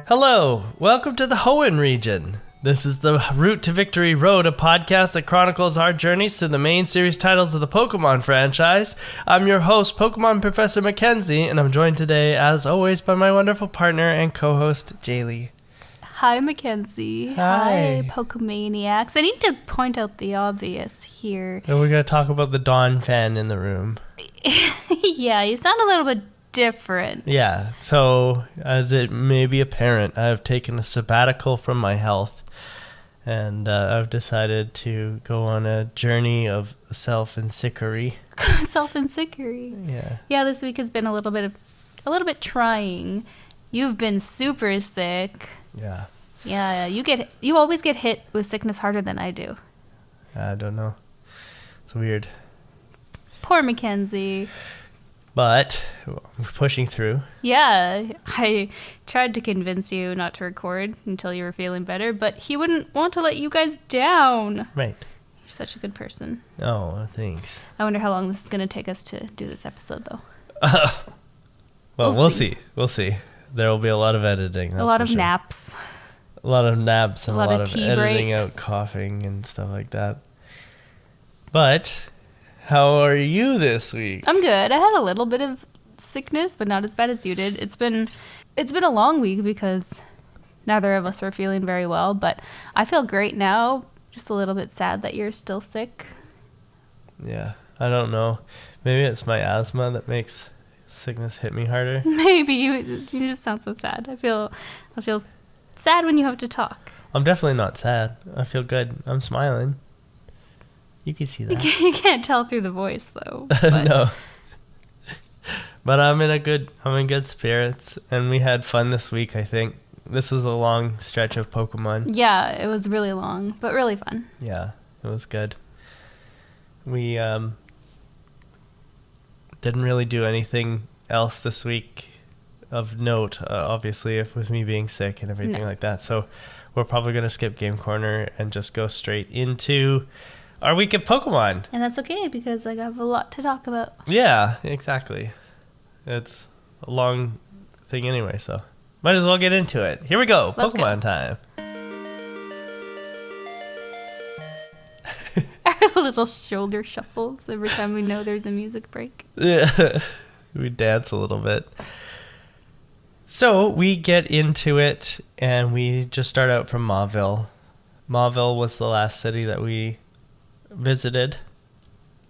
Hello, welcome to the Hoenn region. This is the Route to Victory Road, a podcast that chronicles our journeys through the main series titles of the Pokemon franchise. I'm your host, Pokemon Professor Mackenzie, and I'm joined today, as always, by my wonderful partner and co-host, Jaylee. Hi, Mackenzie. Hi, Pokemaniacs. I need to point out the obvious here. And we're going to talk about the Dawn fan in the room. Yeah, you sound a little bit different. Yeah, so as it may be apparent, I've taken a sabbatical from my health, and I've decided to go on a journey of self-insichery. Self-insichery. Yeah. Yeah, this week has been a little bit trying. You've been super sick. Yeah. Yeah, you always get hit with sickness harder than I do. I don't know. It's weird. Poor Mackenzie. But we're pushing through. Yeah, I tried to convince you not to record until you were feeling better, but he wouldn't want to let you guys down. Right. You're such a good person. Oh, thanks. I wonder how long this is going to take us to do this episode, though. Well, we'll see. We'll see. There will be a lot of editing. That's a lot for of sure. naps. A lot of naps and a lot of tea editing breaks. out coughing and stuff like that. But how are you this week? I'm good. I had a little bit of sickness, but not as bad as you did. It's been a long week because neither of us were feeling very well, but I feel great now. Just a little bit sad that you're still sick. Yeah, I don't know. Maybe it's my asthma that makes sickness hit me harder. Maybe you just sound so sad. I feel sad when you have to talk. I'm definitely not sad. I feel good. I'm smiling. You can see that. You can't tell through the voice though. But No. But I'm in good spirits, and we had fun this week, I think. This is a long stretch of Pokemon. Yeah, it was really long, but really fun. Yeah, it was good. We didn't really do anything else this week of note, obviously, with me being sick and everything like that. So we're probably going to skip Game Corner and just go straight into our week of Pokemon. And that's okay because I have a lot to talk about. Yeah, exactly. It's a long thing anyway, so might as well get into it. Here we go. Let's Pokemon time. Our little shoulder shuffles every time we know there's a music break. Yeah. We dance a little bit. So we get into it, and we just start out from Mauville. Mauville was the last city that we visited.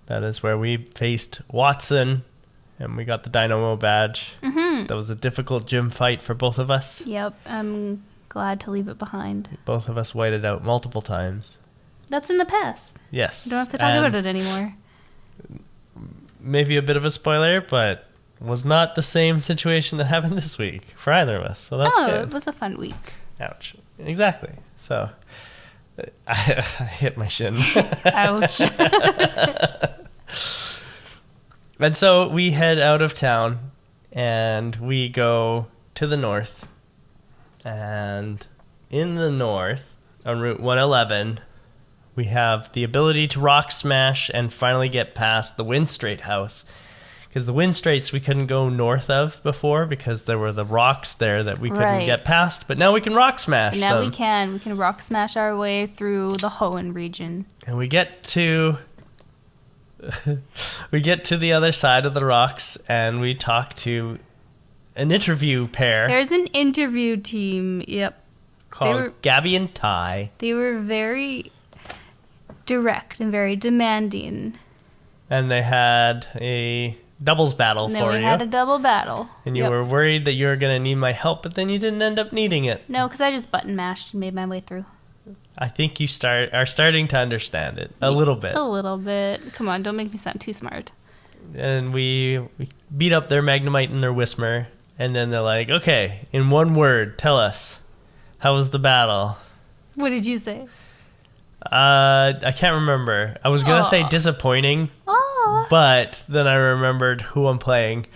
That is where we faced Watson, and we got the Dynamo badge. Mm-hmm. That was a difficult gym fight for both of us. Yep, I'm glad to leave it behind. Both of us whited out multiple times. That's in the past. Yes. You don't have to talk about it anymore. Maybe a bit of a spoiler, but was not the same situation that happened this week for either of us. So that's good. It was a fun week. Ouch. Exactly. So I hit my shin. Ouch. And so we head out of town and we go to the north. And in the north, on Route 111, we have the ability to rock smash and finally get past the Windstrait house. Because the Windstraits we couldn't go north of before because there were the rocks there that we couldn't get past. But now we can rock smash Now them. we can. We can rock smash our way through the Hoenn region. And we get to the other side of the rocks and we talk to an interview pair. There's an interview team. Yep. Called Gabby and Ty. They were very direct and very demanding. And they had a doubles battle And for then you. we had a double battle. And you were worried that you were going to need my help, but then you didn't end up needing it. No, because I just button mashed and made my way through. I think you are starting to understand it a little bit. A little bit. Come on, don't make me sound too smart. And we beat up their Magnemite and their Whismur, and then they're like, okay, in one word, tell us, how was the battle? What did you say? I can't remember. I was going to say disappointing, but then I remembered who I'm playing.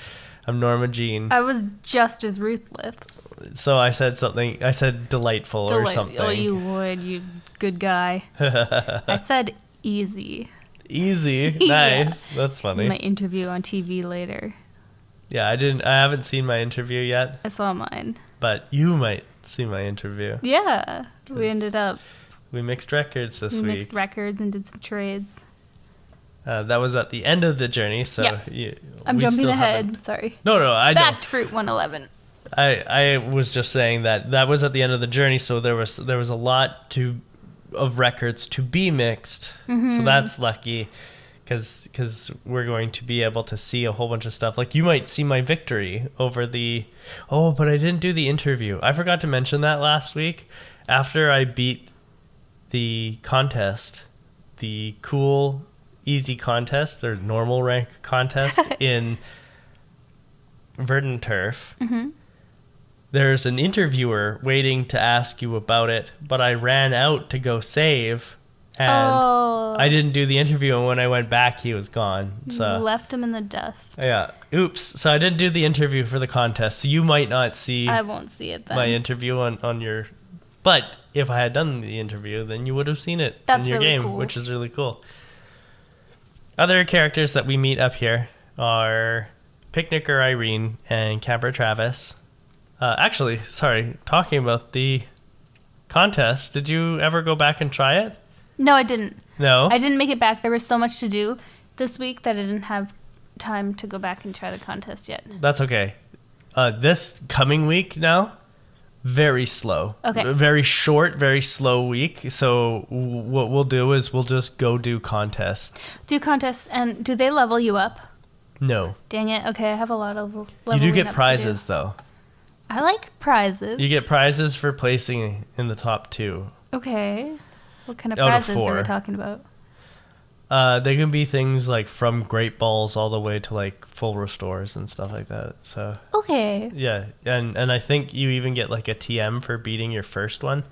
I'm Norma Jean. I was just as ruthless. So I said something. I said delightful or something. Oh, you would, you good guy. I said easy. Easy. Nice. Yeah. That's funny. My interview on TV later. Yeah, I haven't seen my interview yet. I saw mine. But you might see my interview. Yeah. We ended up... We mixed records this week. We mixed records and did some trades. That was at the end of the journey, so... Yeah. I'm jumping ahead. Sorry. No, I know. Back to Route 111. I was just saying that was at the end of the journey, so there was a lot of records to be mixed. So that's lucky, because we're going to be able to see a whole bunch of stuff. Like, you might see my victory over the... Oh, but I didn't do the interview. I forgot to mention that last week. After I beat the contest, the cool, easy contest, or normal rank contest in Verdant Turf, there's an interviewer waiting to ask you about it, but I ran out to go save, and I didn't do the interview, and when I went back, he was gone. So You left him in the dust. Yeah. Oops. So I didn't do the interview for the contest, so you might not see I won't see it then. my interview on your... But if I had done the interview, then you would have seen it That's in your really game, cool. which is really cool. Other characters that we meet up here are Picnicker Irene and Camper Travis. Actually, sorry, talking about the contest, did you ever go back and try it? No, I didn't. No? I didn't make it back. There was so much to do this week that I didn't have time to go back and try the contest yet. That's okay. This coming week now, very slow. Okay. Very short, very slow week. So what we'll do is we'll just go do contests. Do contests, and do they level you up? No. Dang it. Okay, I have a lot of leveling You do get up to prizes, do. though. I like prizes. You get prizes for placing in the top 2. Okay. What kind of Out of prizes are 4. we talking about? They can be things like from great balls all the way to like full restores and stuff like that. So Okay. yeah, and I think you even get like a TM for beating your first one.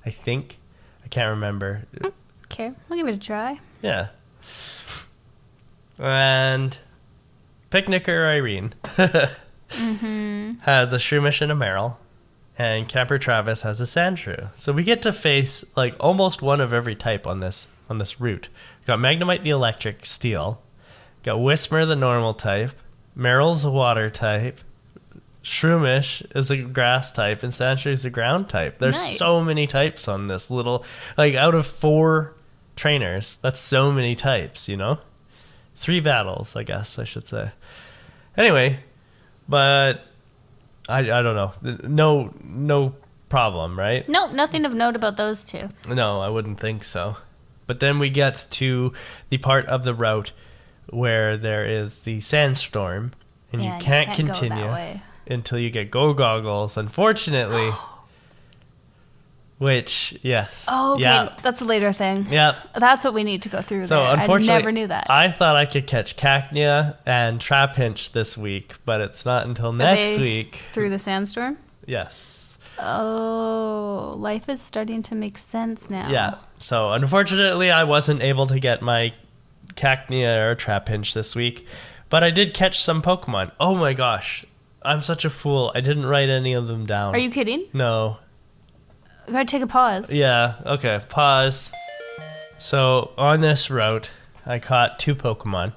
I think. I can't remember. Okay, I'll give it a try. Yeah. And Picnicker Irene has a Shroomish and a Meryl, and Camper Travis has a Sandshrew. So we get to face like almost one of every type on this route. Got Magnemite the electric steel, got Whismer the normal type, Meryl's a water type, Shroomish is a grass type, and Sandshrew is a ground type. There's Nice. so many types on this little, like out of 4 trainers, that's so many types, you know? 3 battles, I guess I should say. Anyway, but I don't know. No problem, right? Nope, nothing of note about those two. No, I wouldn't think so. But then we get to the part of the route where there is the sandstorm, and Yeah, you can't go continue that way. until you get go goggles, unfortunately. Which, yes. Oh, okay, Yeah. that's a later thing. Yeah. That's what we need to go through So there. unfortunately, I never knew that. I thought I could catch Cacnea and Trapinch this week, but it's not until next they week. Through the sandstorm? Yes. Oh, life is starting to make sense now. Yeah. So unfortunately, I wasn't able to get my Cacnea or Trapinch this week, but I did catch some Pokemon. Oh my gosh. I'm such a fool. I didn't write any of them down. Are you kidding? No. I gotta take a pause. Yeah. Okay. Pause. So on this route, I caught 2 Pokemon.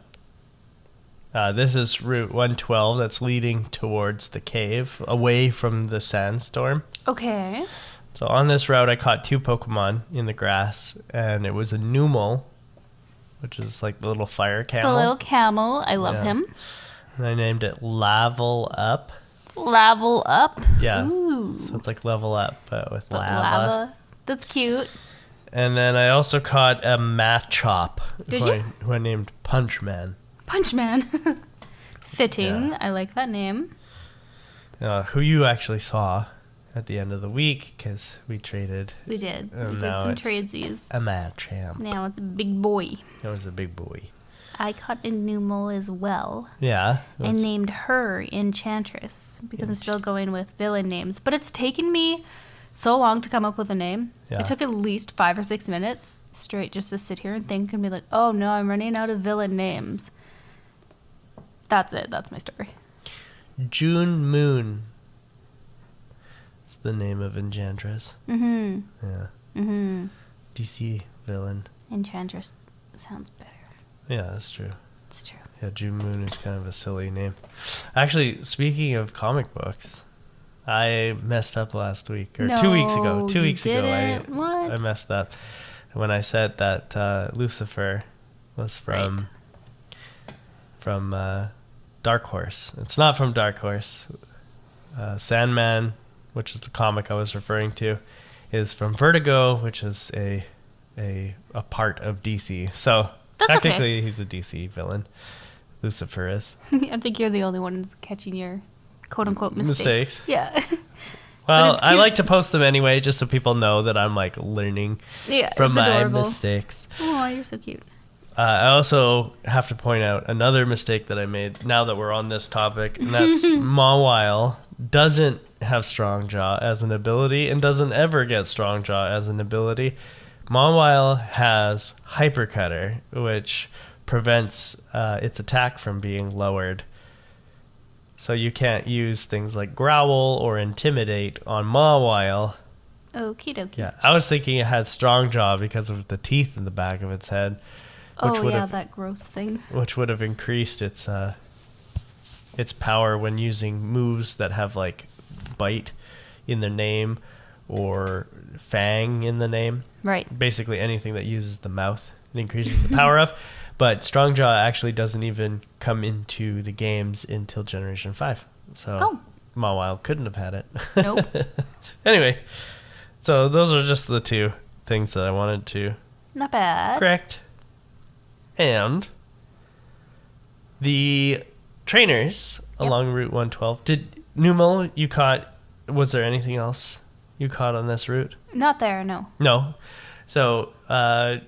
This is Route 112 that's leading towards the cave, away from the sandstorm. Okay. So on this route, I caught 2 Pokemon in the grass, and it was a Numel, which is like the little fire camel. The little camel. I love Yeah. him. And I named it Level Up. Level up. Yeah. Ooh. So it's like Level Up, but with But lava. That's cute. And then I also caught a Machop. Did who you? Who I named Punchman. Punchman. Fitting. Yeah. I like that name. Who you actually saw at the end of the week, because we traded We did. We And did now some it's- tradesies. a Machamp. Now it's a big boy. That was a big boy. I caught a Numel as well. Yeah. it I was- named her Enchantress because I'm still going with villain names. But it's taken me so long to come up with a name. Yeah. It took at least 5 or 6 minutes straight just to sit here and think and be like, oh no, I'm running out of villain names. That's it. That's my story. June Moon. It's the name of Enchantress. Mm-hmm. Yeah. Mm-hmm. DC villain. Enchantress sounds better. Yeah, that's true. It's true. Yeah, June Moon is kind of a silly name. Actually, speaking of comic books, I messed up last week, or 2 weeks ago. 2 weeks ago, I messed up when I said that Lucifer was from Dark Horse. It's not from Dark Horse. Sandman, which is the comic I was referring to, is from Vertigo, which is a part of DC. So That's technically, he's a DC villain. Lucifer is. I think you're the only one catching your quote-unquote mistakes. Yeah. Well, I like to post them anyway, just so people know that I'm like learning from my mistakes. Oh, you're so cute. I also have to point out another mistake that I made now that we're on this topic, and that's Mawile doesn't have Strong Jaw as an ability and doesn't ever get Strong Jaw as an ability. Mawile has Hypercutter, which prevents its attack from being lowered. So you can't use things like Growl or Intimidate on Mawile. Okie dokie. Yeah, I was thinking it had Strong Jaw because of the teeth in the back of its head. That gross thing. Which would have increased its power when using moves that have like Bite in their name or Fang in the name. Right. Basically anything that uses the mouth, it increases the power of. But Strongjaw actually doesn't even come into the games until Generation 5. So Mawile couldn't have had it. Nope. Anyway, so those are just the two things that I wanted to Not bad. correct. And the trainers along Route 112. Did Numel, you caught, was there anything else you caught on this route? Not there, no. No. So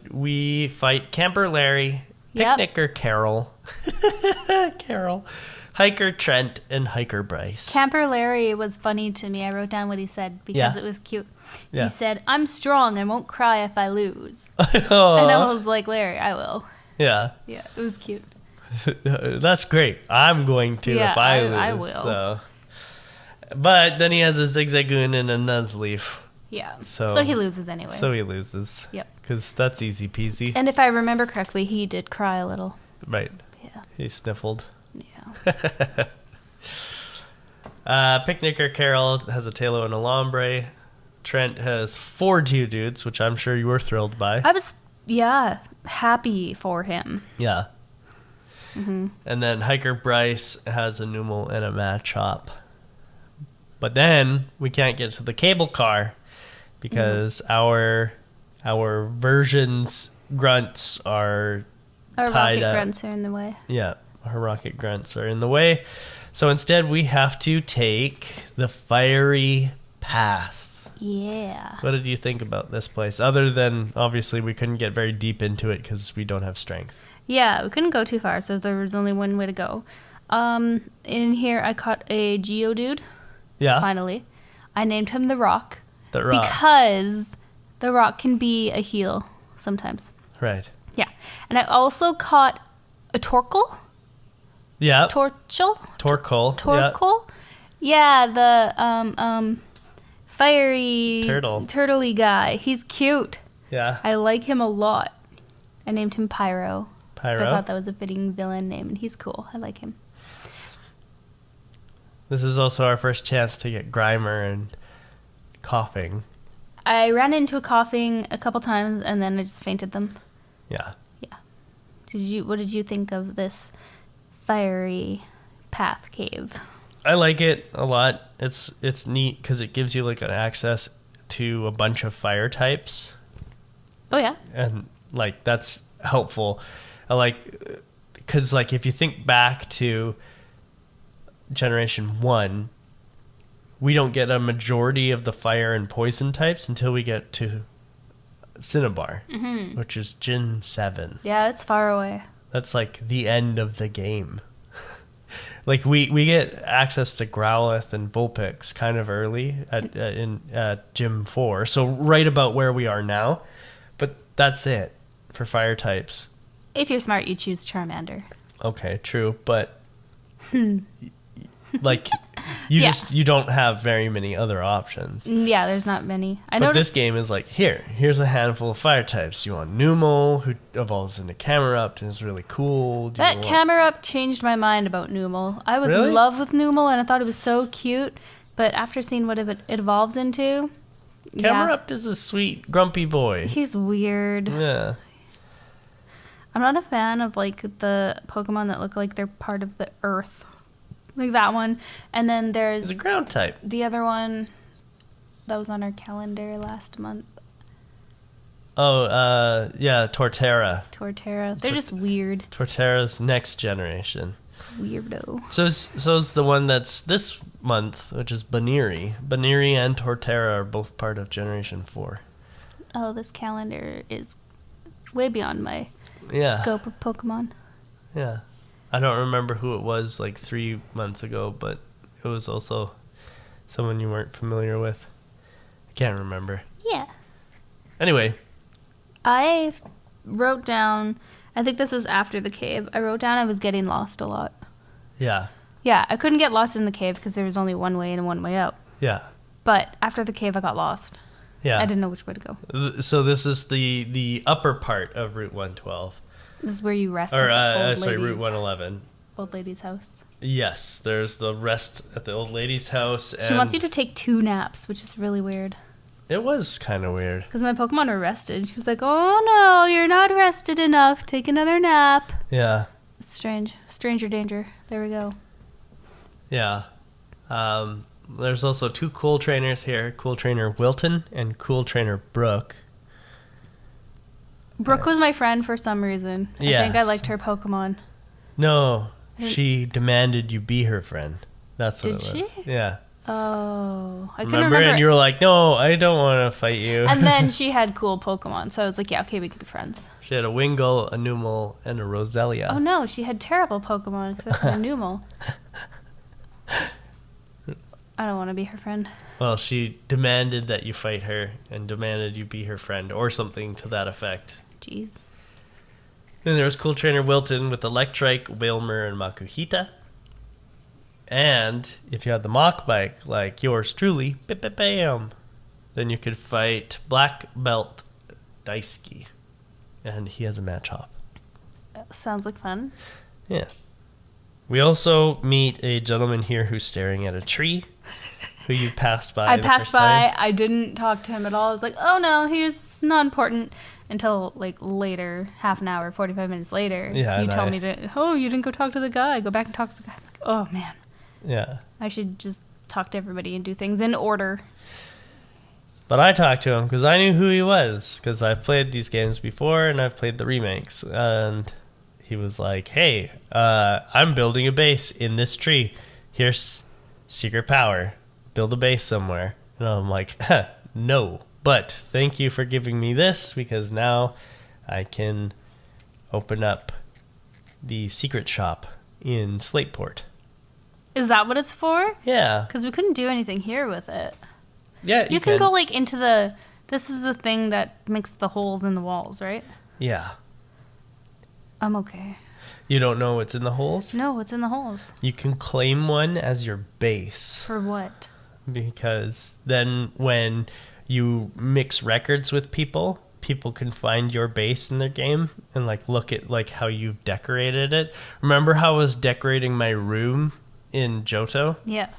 we fight Camper Larry, Picnicker Carol, Hiker Trent, and Hiker Bryce. Camper Larry was funny to me. I wrote down what he said because it was cute. Yeah. He said, "I'm strong and won't cry if I lose." And I was like, Larry, I will. Yeah. Yeah, it was cute. That's great. I'm going to if I lose. I will. So. But then he has a Zigzagoon and a Nuzleaf. Yeah. So he loses anyway. So he loses. Yep. Because that's easy peasy. And if I remember correctly, he did cry a little. Right. Yeah. He sniffled. Yeah. Picnicker Carol has a Tailo and a Lombre. Trent has 4 Geodudes, which I'm sure you were thrilled by. I was, happy for him. Yeah. Mm-hmm. And then Hiker Bryce has a Numel and a Machop. But then we can't get to the cable car because our version's grunts are Our tied rocket up. grunts are in the way. Yeah, our rocket grunts are in the way. So instead we have to take the fiery path. Yeah. What did you think about this place? Other than, obviously, we couldn't get very deep into it because we don't have strength. Yeah, we couldn't go too far, so there was only one way to go. In here, I caught a Geodude. Yeah. Finally. I named him The Rock. The Rock. Because The Rock can be a heal sometimes. Right. Yeah. And I also caught a Torkoal. Yeah. Torkoal? Torkoal. Yeah, the fiery turtley guy. He's cute. Yeah. I like him a lot. I named him Pyro. Pyro. So I thought that was a fitting villain name, and he's cool. I like him. This is also our first chance to get Grimer and coughing. I ran into a coughing a couple times, and then I just fainted them. Yeah. Yeah. What did you think of this fiery path cave? I like it a lot. It's neat because it gives you like an access to a bunch of fire types. Oh yeah. And like that's helpful. I like because like if you think back to Generation 1, we don't get a majority of the fire and poison types until we get to Cinnabar, which is Gen 7. Yeah, it's far away. That's like the end of the game. Like we get access to Growlithe and Vulpix kind of early in Gym 4, so right about where we are now. But that's it for fire types. If you're smart, you choose Charmander. Okay, true, but like you don't have very many other options. Yeah, there's not many. But this game is like, here's a handful of fire types. You want Numel, who evolves into Camerupt and is really cool. Camerupt changed my mind about Numel. I was Really? in love with Numel, and I thought it was so cute. But after seeing what it evolves into, Camerupt is a sweet, grumpy boy. he's weird. Yeah. I'm not a fan of like the Pokemon that look like they're part of the earth. Like that one. And then He's there's a ground type. the other one that was on our calendar last month. Oh, yeah, Torterra. Torterra. They're just weird. Torterra's next generation. Weirdo. So's the one that's this month, which is Baniri. Baniri and Torterra are both part of Generation 4. Oh, this calendar is way beyond my Yeah. scope of Pokemon. Yeah. I don't remember who it was like 3 months ago, but it was also someone you weren't familiar with. I can't remember. Yeah. Anyway, I wrote down, I think this was after the cave, I wrote down I was getting lost a lot. yeah. Yeah, I couldn't get lost in the cave because there was only one way in and one way out. Yeah. But after the cave, I got lost. Yeah. I didn't know which way to go. So this is the upper part of Route 112. This is where you rest Or, at the old sorry, lady's, Route 111. old lady's house. Yes, there's the rest at the old lady's house. She wants you to take 2 naps, which is really weird. It was kind of weird. Because my Pokemon were rested. She was like, oh no, you're not rested enough. Take another nap. Yeah. It's strange. Stranger danger. There we go. Yeah. There's also 2 cool trainers here. Cool trainer Wilton and cool trainer Brooke. Brooke was my friend for some reason. I think I Yes. liked her Pokemon. No, she demanded you be her friend. That's what Did it was. she? Yeah. Oh. I couldn't Remember? And you were like, no, I don't want to fight you. And then she had cool Pokemon. So I was like, yeah, okay, we could be friends. She had a Wingull, a Numel, and a Roselia. Oh no, she had terrible Pokemon except for Numel. I don't want to be her friend. Well, she demanded that you fight her and demanded you be her friend or something to that effect. Jeez. Then there was cool trainer Wilton with Electrike, Wilmer, and Makuhita. And if you had the Mach Bike, like yours truly, bam, then you could fight Black Belt Daisuke. And he has a Machop. Sounds like fun. Yeah. We also meet a gentleman here who's staring at a tree, who you passed by. I the passed first by. time. I didn't talk to him at all. I was like, oh no, he's not important. Until like later, half an hour, 45 minutes later, Yeah, you and tell I- me to, oh, you didn't go talk to the guy. Go back and talk to the guy. I'm like, oh man, Yeah. I should just talk to everybody and do things in order. But I talked to him because I knew who he was, because I've played these games before and I've played the remakes. And he was like, hey, I'm building a base in this tree. Here's secret power. Build a base somewhere. And I'm like, no. But thank you for giving me this, because now I can open up the secret shop in Slateport. Is that what it's for? Yeah. Because we couldn't do anything here with it. Yeah, You can go like into the. This is the thing that makes the holes in the walls, right? Yeah. I'm okay. You don't know what's in the holes? No, what's in the holes? You can claim one as your base. For what? Because then when you mix records with people, people can find your base in their game and like look at like how you've decorated it. Remember how I was decorating my room in Johto? Yeah.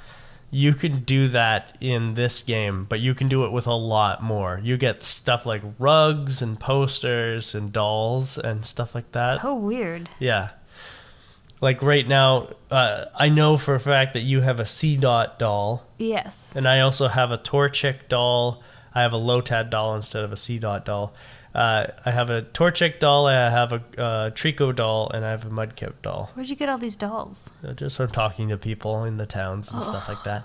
You can do that in this game, but you can do it with a lot more. You get stuff like rugs and posters and dolls and stuff like that. Oh, weird. Yeah. Like right now, I know for a fact that you have a C-Dot doll. Yes. And I also have a Torchic doll. I have a Lotad doll instead of a C-Dot doll. I have a Torchic doll, I have a Trico doll, and I have a Mudkip doll. Where'd you get all these dolls? Just from talking to people in the towns and stuff like that.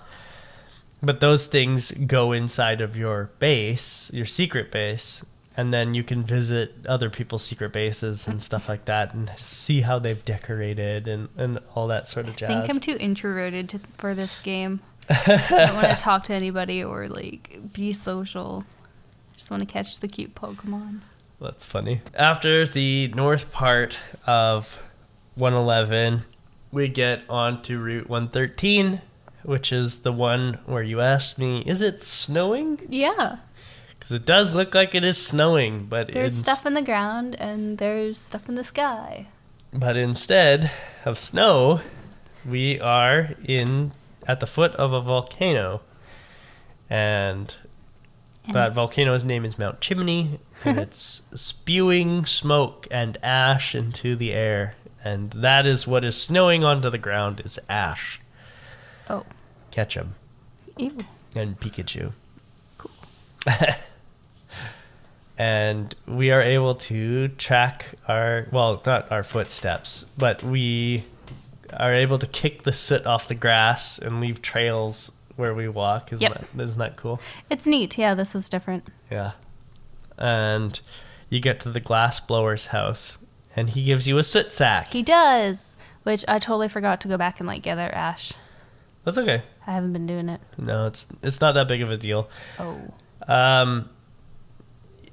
But those things go inside of your base, your secret base, and then you can visit other people's secret bases and stuff like that and see how they've decorated and all that sort of jazz. I think I'm too introverted for this game. I don't want to talk to anybody or like be social. I just want to catch the cute Pokemon. That's funny. After the north part of 111, we get on to Route 113, which is the one where you asked me, is it snowing? Yeah. Because it does look like it is snowing, but There's stuff in the ground and there's stuff in the sky. But instead of snow, we are in at the foot of a volcano. And that volcano's name is Mount Chimney, and it's spewing smoke and ash into the air. And that is what is snowing onto the ground is ash. Oh. Ketchup. Ew. And Pikachu. Cool. And we are able to track not our footsteps, but we are able to kick the soot off the grass and leave trails where we walk. Isn't that cool? It's neat. Yeah, this is different. Yeah. And you get to the glass blower's house, and he gives you a soot sack. He does, which I totally forgot to go back and gather ash. That's okay. I haven't been doing it. No, it's not that big of a deal. Oh.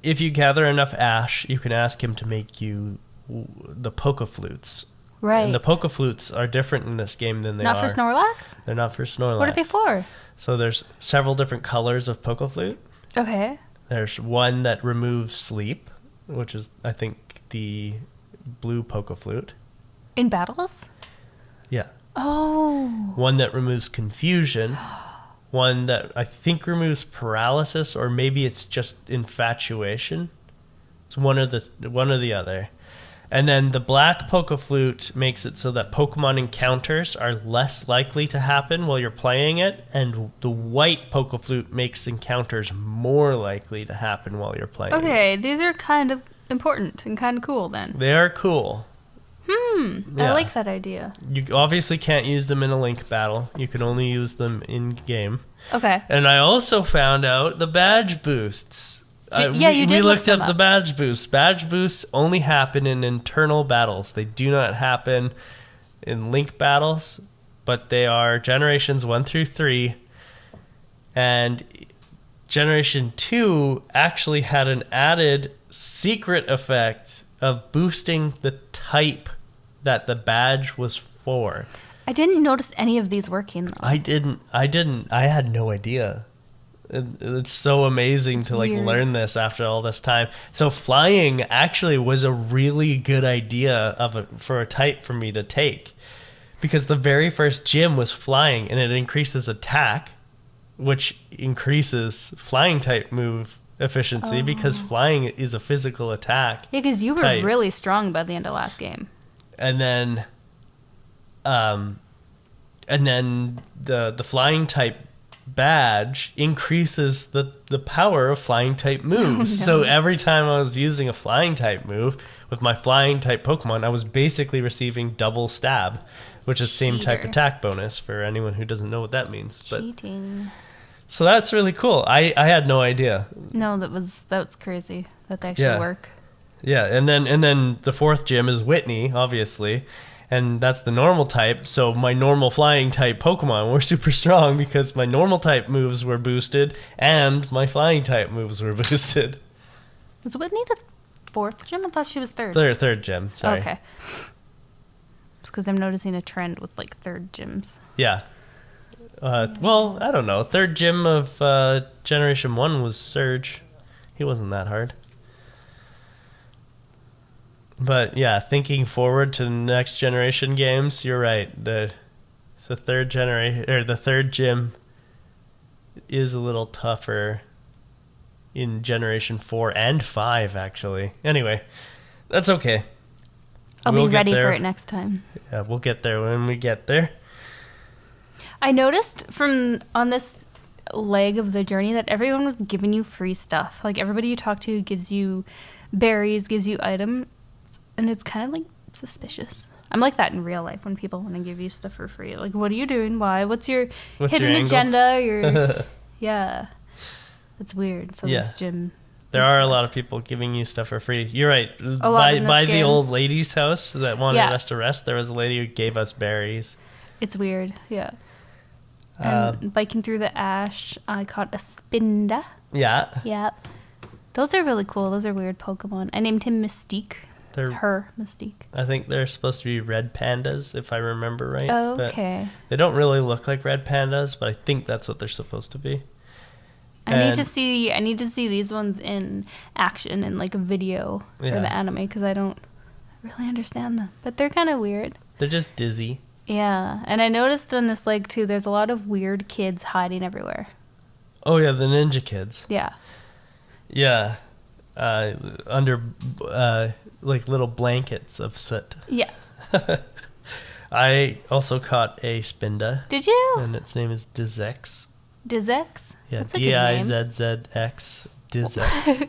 If you gather enough ash, you can ask him to make you the polka flutes. Right. And the polka flutes are different in this game than they are. Not for Snorlax? They're not for Snorlax. What are they for? So there's several different colors of polka flute. Okay. There's one that removes sleep, which is, I think, the blue polka flute. In battles? Yeah. Oh. One that removes confusion. One that I think removes paralysis, or maybe it's just infatuation. It's one or the other. And then the black polka flute makes it so that Pokemon encounters are less likely to happen while you're playing it, and the white polka flute makes encounters more likely to happen while you're playing it. Okay, these are kind of important and kind of cool then. They are cool. I like that idea. You obviously can't use them in a Link battle. You can only use them in game. Okay. And I also found out the badge boosts. You did We look looked them up the up. badge boosts. Badge boosts only happen in internal battles. They do not happen in Link battles, but they are generations 1 through 3. And Generation 2 actually had an added secret effect of boosting the type that the badge was for. I didn't notice any of these working though. I didn't. I had no idea. It's so amazing to weird. learn this after all this time. So flying actually was a really good idea for a type for me to take, because the very first gym was flying, and it increases attack, which increases flying type move efficiency because flying is a physical attack. Yeah, because you were type. really strong by the end of last game. And then the flying type badge increases the power of flying type moves. So every time I was using a flying type move with my flying type Pokemon, I was basically receiving double stab, which is same type Cheater. attack bonus for anyone who doesn't know what that means. But Cheating. so that's really cool. I had no idea. No, that was crazy that they actually work. Yeah, and then the fourth gym is Whitney, obviously, and that's the normal type. So my normal flying type Pokemon were super strong because my normal type moves were boosted and my flying type moves were boosted. Was Whitney the fourth gym? I thought she was third. Third gym, sorry. Okay. It's because I'm noticing a trend with third gyms. Yeah. Well, I don't know. Third gym of Generation 1 was Surge. He wasn't that hard. But yeah, thinking forward to the next generation games, you're right. The third generation, or the third gym, is a little tougher in Generation 4 and 5 actually. Anyway, that's okay. I'll We'll be get ready there. for it next time. Yeah, we'll get there when we get there. I noticed on this leg of the journey that everyone was giving you free stuff. Like everybody you talk to gives you berries, gives you items, and it's kind of suspicious. I'm like that in real life when people want to give you stuff for free. Like, what are you doing? Why? What's your hidden your agenda? Yeah, it's weird. So Yeah. this gym. There are a lot of people giving you stuff for free. You're right. lot in this By the game. old lady's house that wanted Yeah. us to rest, there was a lady who gave us berries. It's weird. Yeah. And biking through the ash, I caught a Spinda. Yeah. Yeah. Those are really cool. Those are weird Pokemon. I named him Mystique. Her Mystique. I think they're supposed to be red pandas, if I remember right. But Okay. they don't really look like red pandas, but I think that's what they're supposed to be. I need to see these ones in action in a video for Yeah. the anime because I don't really understand them. But they're kind of weird. They're just dizzy. Yeah, and I noticed on this lake too, there's a lot of weird kids hiding everywhere. Oh yeah, the ninja kids. Yeah. Yeah, under like little blankets of soot. Yeah. I also caught a spinda, Did you? and its name is Dizex. Dizex? Yeah, That's a good name. Dizzx, Dizex.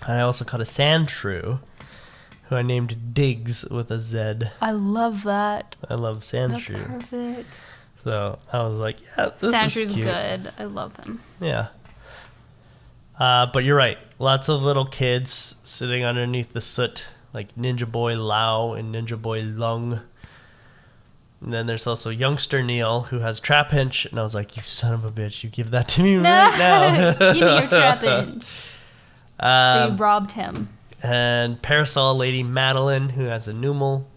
I also caught a sand shrew, who I named Diggs with a Z. I love that. I love sand That's shrew. perfect. So I was like, yeah, this Sandshrews is cute. good. I love him. Yeah. But you're right. Lots of little kids sitting underneath the soot, like Ninja Boy Lao and Ninja Boy Lung. And then there's also Youngster Neil, who has Trap Hinch. And I was like, you son of a bitch, you give that to me right now. Give me your trap in. So you robbed him. And Parasol Lady Madeline, who has a Numal.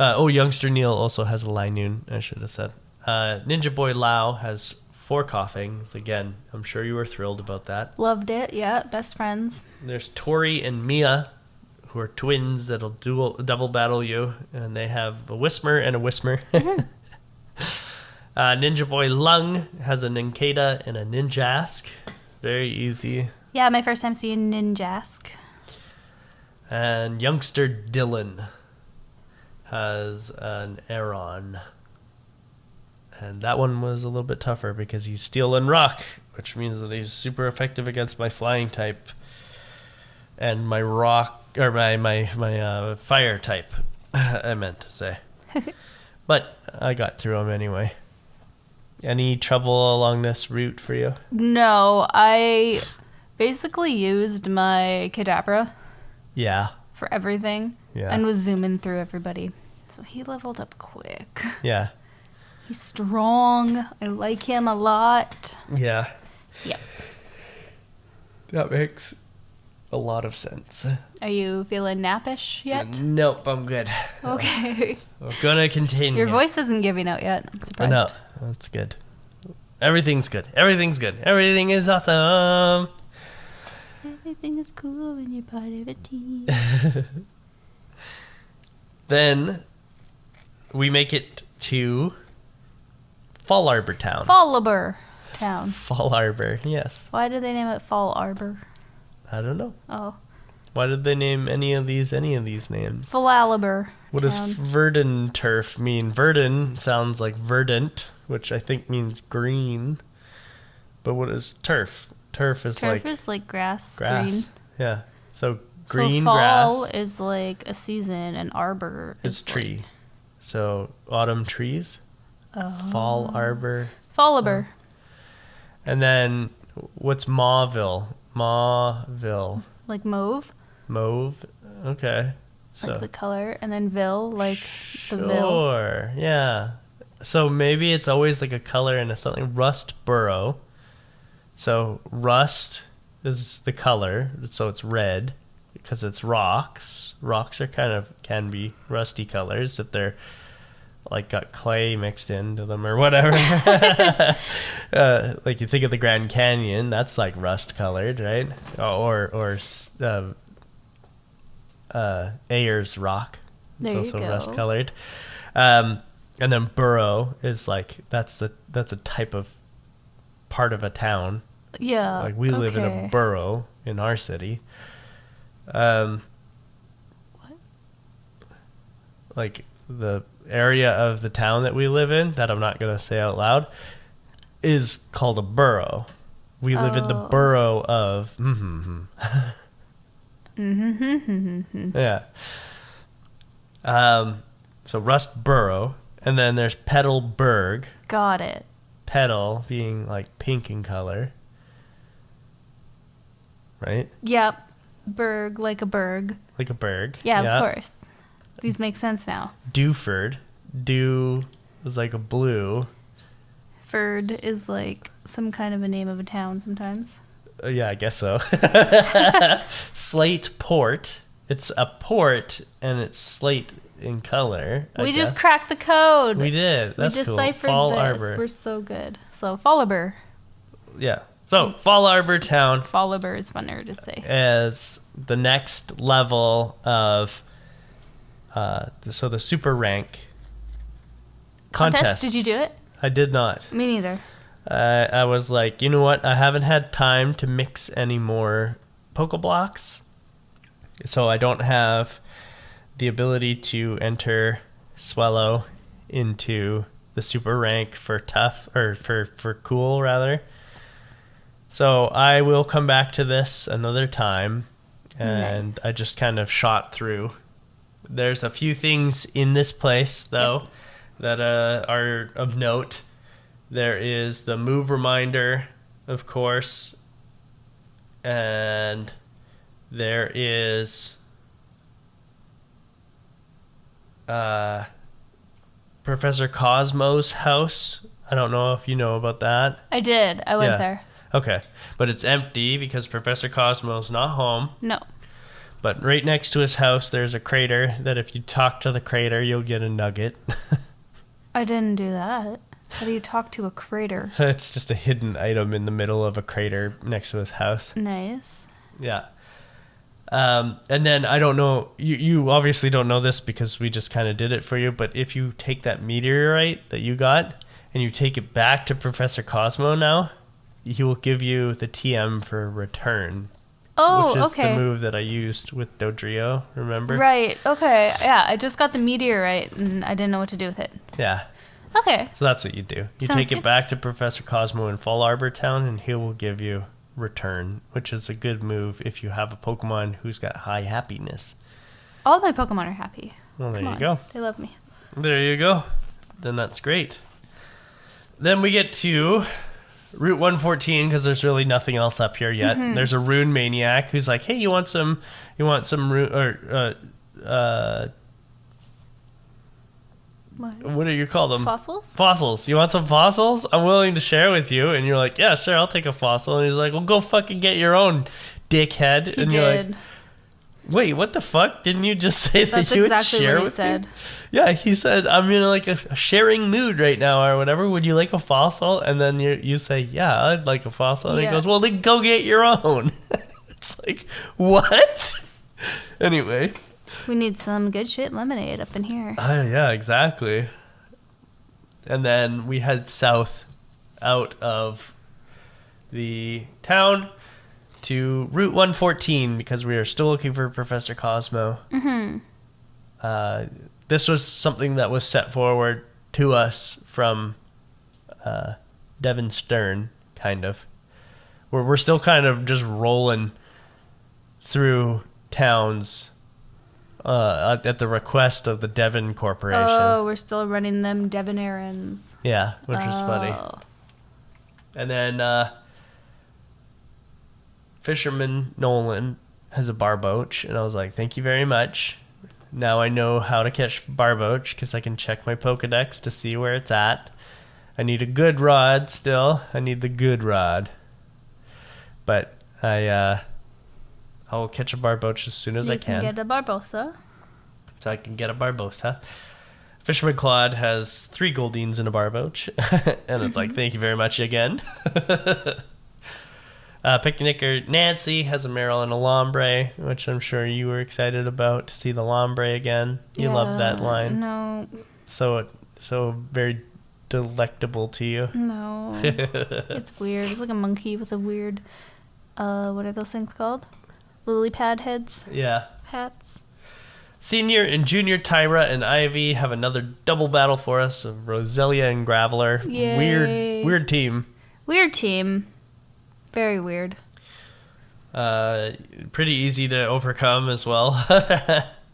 Youngster Neil also has a Linoon, I should have said. Ninja Boy Lao has 4 coughings. Again, I'm sure you were thrilled about that. Loved it. Yeah, best friends. There's Tori and Mia, who are twins that'll double battle you, and they have a Whismer and a Whismer. Ninja Boy Lung has a Ninkata and a Ninjask. Very easy. Yeah, my first time seeing Ninjask. And Youngster Dylan has an Aeron. And that one was a little bit tougher because he's Steel and Rock, which means that he's super effective against my flying type and my rock, or my fire type, I meant to say. But I got through them anyway. Any trouble along this route for you? No, I basically used my Kadabra Yeah. for everything and was zooming through everybody. So he leveled up quick. Yeah. He's strong. I like him a lot. Yeah. Yep. That makes a lot of sense. Are you feeling nappish yet? Nope, I'm good. Okay. We're gonna continue. Your voice isn't giving out yet. I'm surprised. No, that's good. Everything's good. Everything's good. Everything is awesome. Everything is cool when you're part of a team. Then we make it to Fall Arbor Town. Fall Arbor Town. Fall Arbor, yes. Why did they name it Fall Arbor? I don't know. Oh. Why did they name any of these names? Fallalabur. What does verdant turf mean? Verdant sounds like verdant, which I think means green. But what is turf? Turf is like grass. Grass. Green. Yeah. So green so fall grass is like a season, and arbor is is tree. Like, so autumn trees. Fall arbor. Fall arbor. And then what's Mauville? Mauville. Like mauve. Mauve. Okay. Like the color, and then ville, like the ville. Sure. Yeah. So maybe it's always like a color and it's something. Rust burrow. So rust is the color, so it's red because it's rocks. Rocks are can be rusty colors if they're like got clay mixed into them or whatever. Like you think of the Grand Canyon, that's like rust colored, right? Or Ayers Rock. It's also rust colored. And then burrow is like that's a type of part of a town. Yeah. Like we live in a borough in our city. What? Like the area of the town that we live in, that I'm not going to say out loud, is called a borough. We live in the borough of... Yeah. So Rust Burrow, and then there's Petalburg. Got it. Petal being like pink in color. Right? Yep. Berg, like a berg. Like a berg. Yeah, of course. These make sense now. Dewford. Dew is like a blue. Ford is like some kind of a name of a town sometimes. Yeah, I guess so. Slate Port. It's a port, and it's slate in color. We just cracked the code. We did. That's we cool. deciphered Fall this. Arbor. We're so good. So Fall Arbor. Yeah. So Fall Arbor Town. Fall Arbor is funner to say. As the next level of, so the super rank contests. Did you do it? I did not. Me neither. I was like, you know what? I haven't had time to mix any more Pokeblocks. So I don't have the ability to enter Swellow into the super rank for tough, or for cool rather. So I will come back to this another time. And Nice. I just kind of shot through. There's a few things in this place though that are of note. There is the move reminder, of course, and there is Professor Cosmo's house. I don't know if you know about that. I did. I went Yeah. there. Okay, but it's empty because Professor Cosmo's not home. No. But right next to his house, there's a crater that if you talk to the crater, you'll get a nugget. I didn't do that. How do you talk to a crater? It's just a hidden item in the middle of a crater next to his house. Nice. Yeah. And then I don't know, you obviously don't know this because we just kind of did it for you, but if you take that meteorite that you got and you take it back to Professor Cosmo now, he will give you the TM for return. Oh, which is okay. the move that I used with Dodrio, remember? Right. Okay. Yeah, I just got the meteorite and I didn't know what to do with it. Yeah. Okay. So that's what you do. You Sounds take it good. back to Professor Cosmo in Fall Arbor Town, and he will give you return, which is a good move if you have a Pokemon who's got high happiness. All my Pokemon are happy. Well, there Come you on. go. They love me. There you go. Then that's great. Then we get to Route 114 because there's really nothing else up here yet. Mm-hmm. There's a Rune Maniac who's like, "Hey, you want some Rune or what do you call them? Fossils? Fossils. You want some fossils? I'm willing to share with you." And you're like, "Yeah, sure, I'll take a fossil." And he's like, "Well, go fucking get your own, dickhead." He and did. you're like, "Wait, what the fuck? Didn't you just say That's that you exactly would share what he with said. me?" Yeah, he said, "I'm in like a sharing mood right now or whatever. Would you like a fossil?" And then you say, "Yeah, I'd like a fossil." And he Yeah. goes, "Well, then go get your own." It's like, what? Anyway. We need some good shit lemonade up in here. Yeah, exactly. And then we head south out of the town to Route 114 because we are still looking for Professor Cosmo. Mm-hmm. This was something that was set forward to us from Devin Stern, kind of. We're still kind of just rolling through towns at the request of the Devon Corporation. Oh, we're still running them Devon errands. Yeah, which was funny. Oh. And then Fisherman Nolan has a barboach, and I was like, "Thank you very much. Now I know how to catch barboach because I can check my Pokedex to see where it's at. I need a good rod still. I need the good rod. But I'll catch a barboach as soon as I You can get a Barbosa. So I can get a Barbosa. Fisherman Claude has 3 Goldines in a barboach. And it's like, thank you very much again. Picnicker Nancy has a Meryl and a Lombre, which I'm sure you were excited about to see the Lombre again. You love that line. No, So very delectable to you. no. It's weird. It's like a monkey with a weird, what are those things called? Lily pad heads? Yeah. Hats? Senior and Junior Tyra and Ivy have another double battle for us of Roselia and Graveler. Yay. Weird team. Weird team. Very weird. Pretty easy to overcome as well.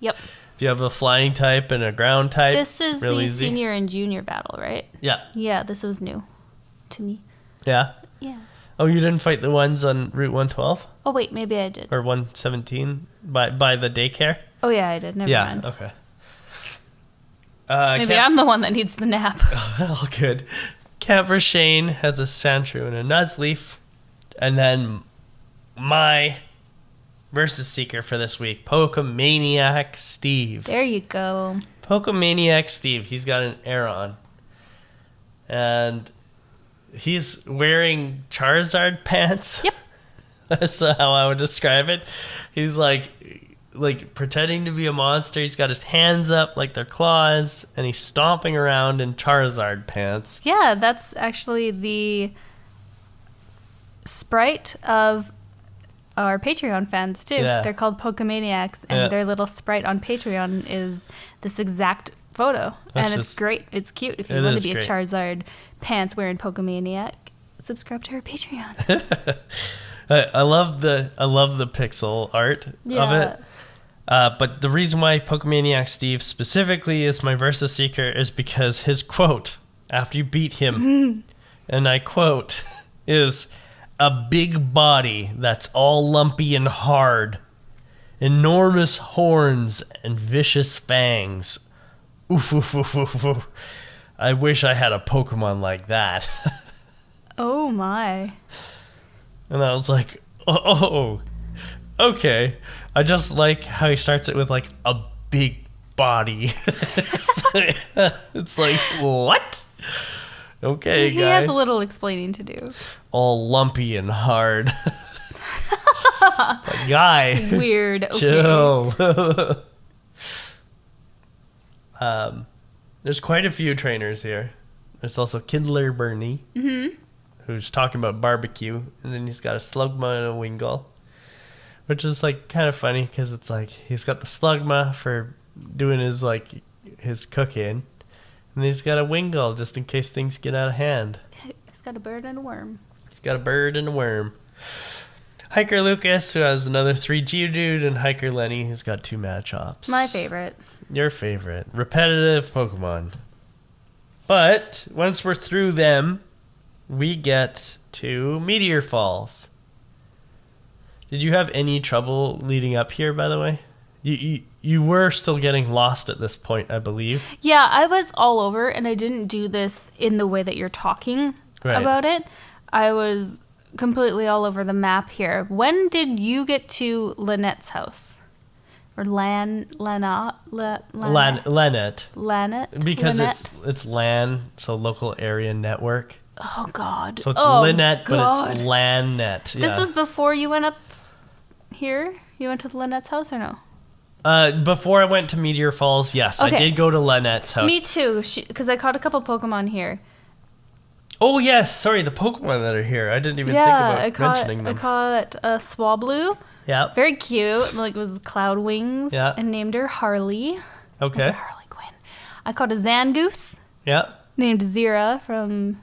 Yep. If you have a flying type and a ground type, This is real the easy. senior and junior battle, right? Yeah. Yeah, this was new to me. Yeah. Yeah. Oh, you didn't fight the ones on Route 112 Oh, wait, maybe I did. or 117 by the daycare? Oh, yeah, I did. Never Yeah. mind. Okay. Maybe I'm the one that needs the nap. All good. Camper Shane has a Sandshrew and a Nuzleaf. And then my versus seeker for this week, Pokemaniac Steve. There you go. Pokemaniac Steve. He's got an Aeron. And he's wearing Charizard pants. Yep. That's how I would describe it. He's like like pretending to be a monster. He's got his hands up like they're claws, and he's stomping around in Charizard pants. Yeah, that's actually the sprite of our Patreon fans too. Yeah. They're called Pokemaniacs, and their little sprite on Patreon is this exact photo. And it's great. It's cute. If you want to be a Charizard pants wearing Pokemaniac, subscribe to our Patreon. I love the pixel art of it. But the reason why Pokemaniac Steve specifically is my Versus Seeker is because his quote after you beat him, and I quote, is a big body that's all lumpy and hard, enormous horns and vicious fangs. Oof, oof, oof, oof, oof. I wish I had a Pokemon like that. Oh my. And I was like, oh, okay. I just like how he starts it with like a big body. It's like, what? Okay, he has a little explaining to do. All lumpy and hard. Like, guy. Weird. Okay. Chill. There's quite a few trainers here. There's also Kindler Bernie. Mm-hmm. Who's talking about barbecue, and then he's got a Slugma and a Wingull, which is like kind of funny because it's like he's got the Slugma for doing his cooking, and then he's got a Wingull just in case things get out of hand. He's got a bird and a worm. He's got a bird and a worm. Hiker Lucas, who has another 3 Geodude, and Hiker Lenny, who's got 2 Machops. My favorite. Your favorite. Repetitive Pokemon. But once we're through them, we get to Meteor Falls. Did you have any trouble leading up here, by the way? You were still getting lost at this point, I believe. Yeah, I was all over, and I didn't do this in the way that you're talking about it. I was completely all over the map here. When did you get to Lynette's house? Or Lynette? Because Lynette. It's LAN, so local area network. Oh, God. So it's Lynette, but it's LANnet. Yeah. This was before you went up here? You went to Lynette's house or no? Before I went to Meteor Falls, yes. Okay. I did go to Lynette's house. Me too, because I caught a couple Pokemon here. Oh, yes. Sorry, the Pokemon that are here. I didn't even think about mentioning them. I caught a Swablu. Yeah. Very cute. Like, it was cloud wings. Yeah. And named her Harley. Okay. Like Harley Quinn. I caught a Zangoose. Yeah. Named Zira from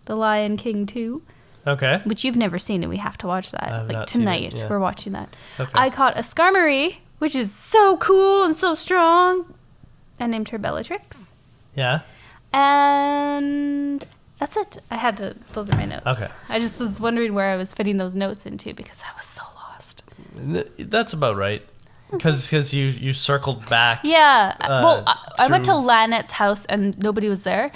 The Lion King 2. Okay. Which you've never seen, and we have to watch that. Like, tonight, we're watching that. Okay. I caught a Skarmory, which is so cool and so strong. I named her Bellatrix. Yeah. And that's it. Those are my notes. Okay. I just was wondering where I was fitting those notes into because I was so lost. That's about right. Because you circled back. Yeah. I went to Lynette's house and nobody was there.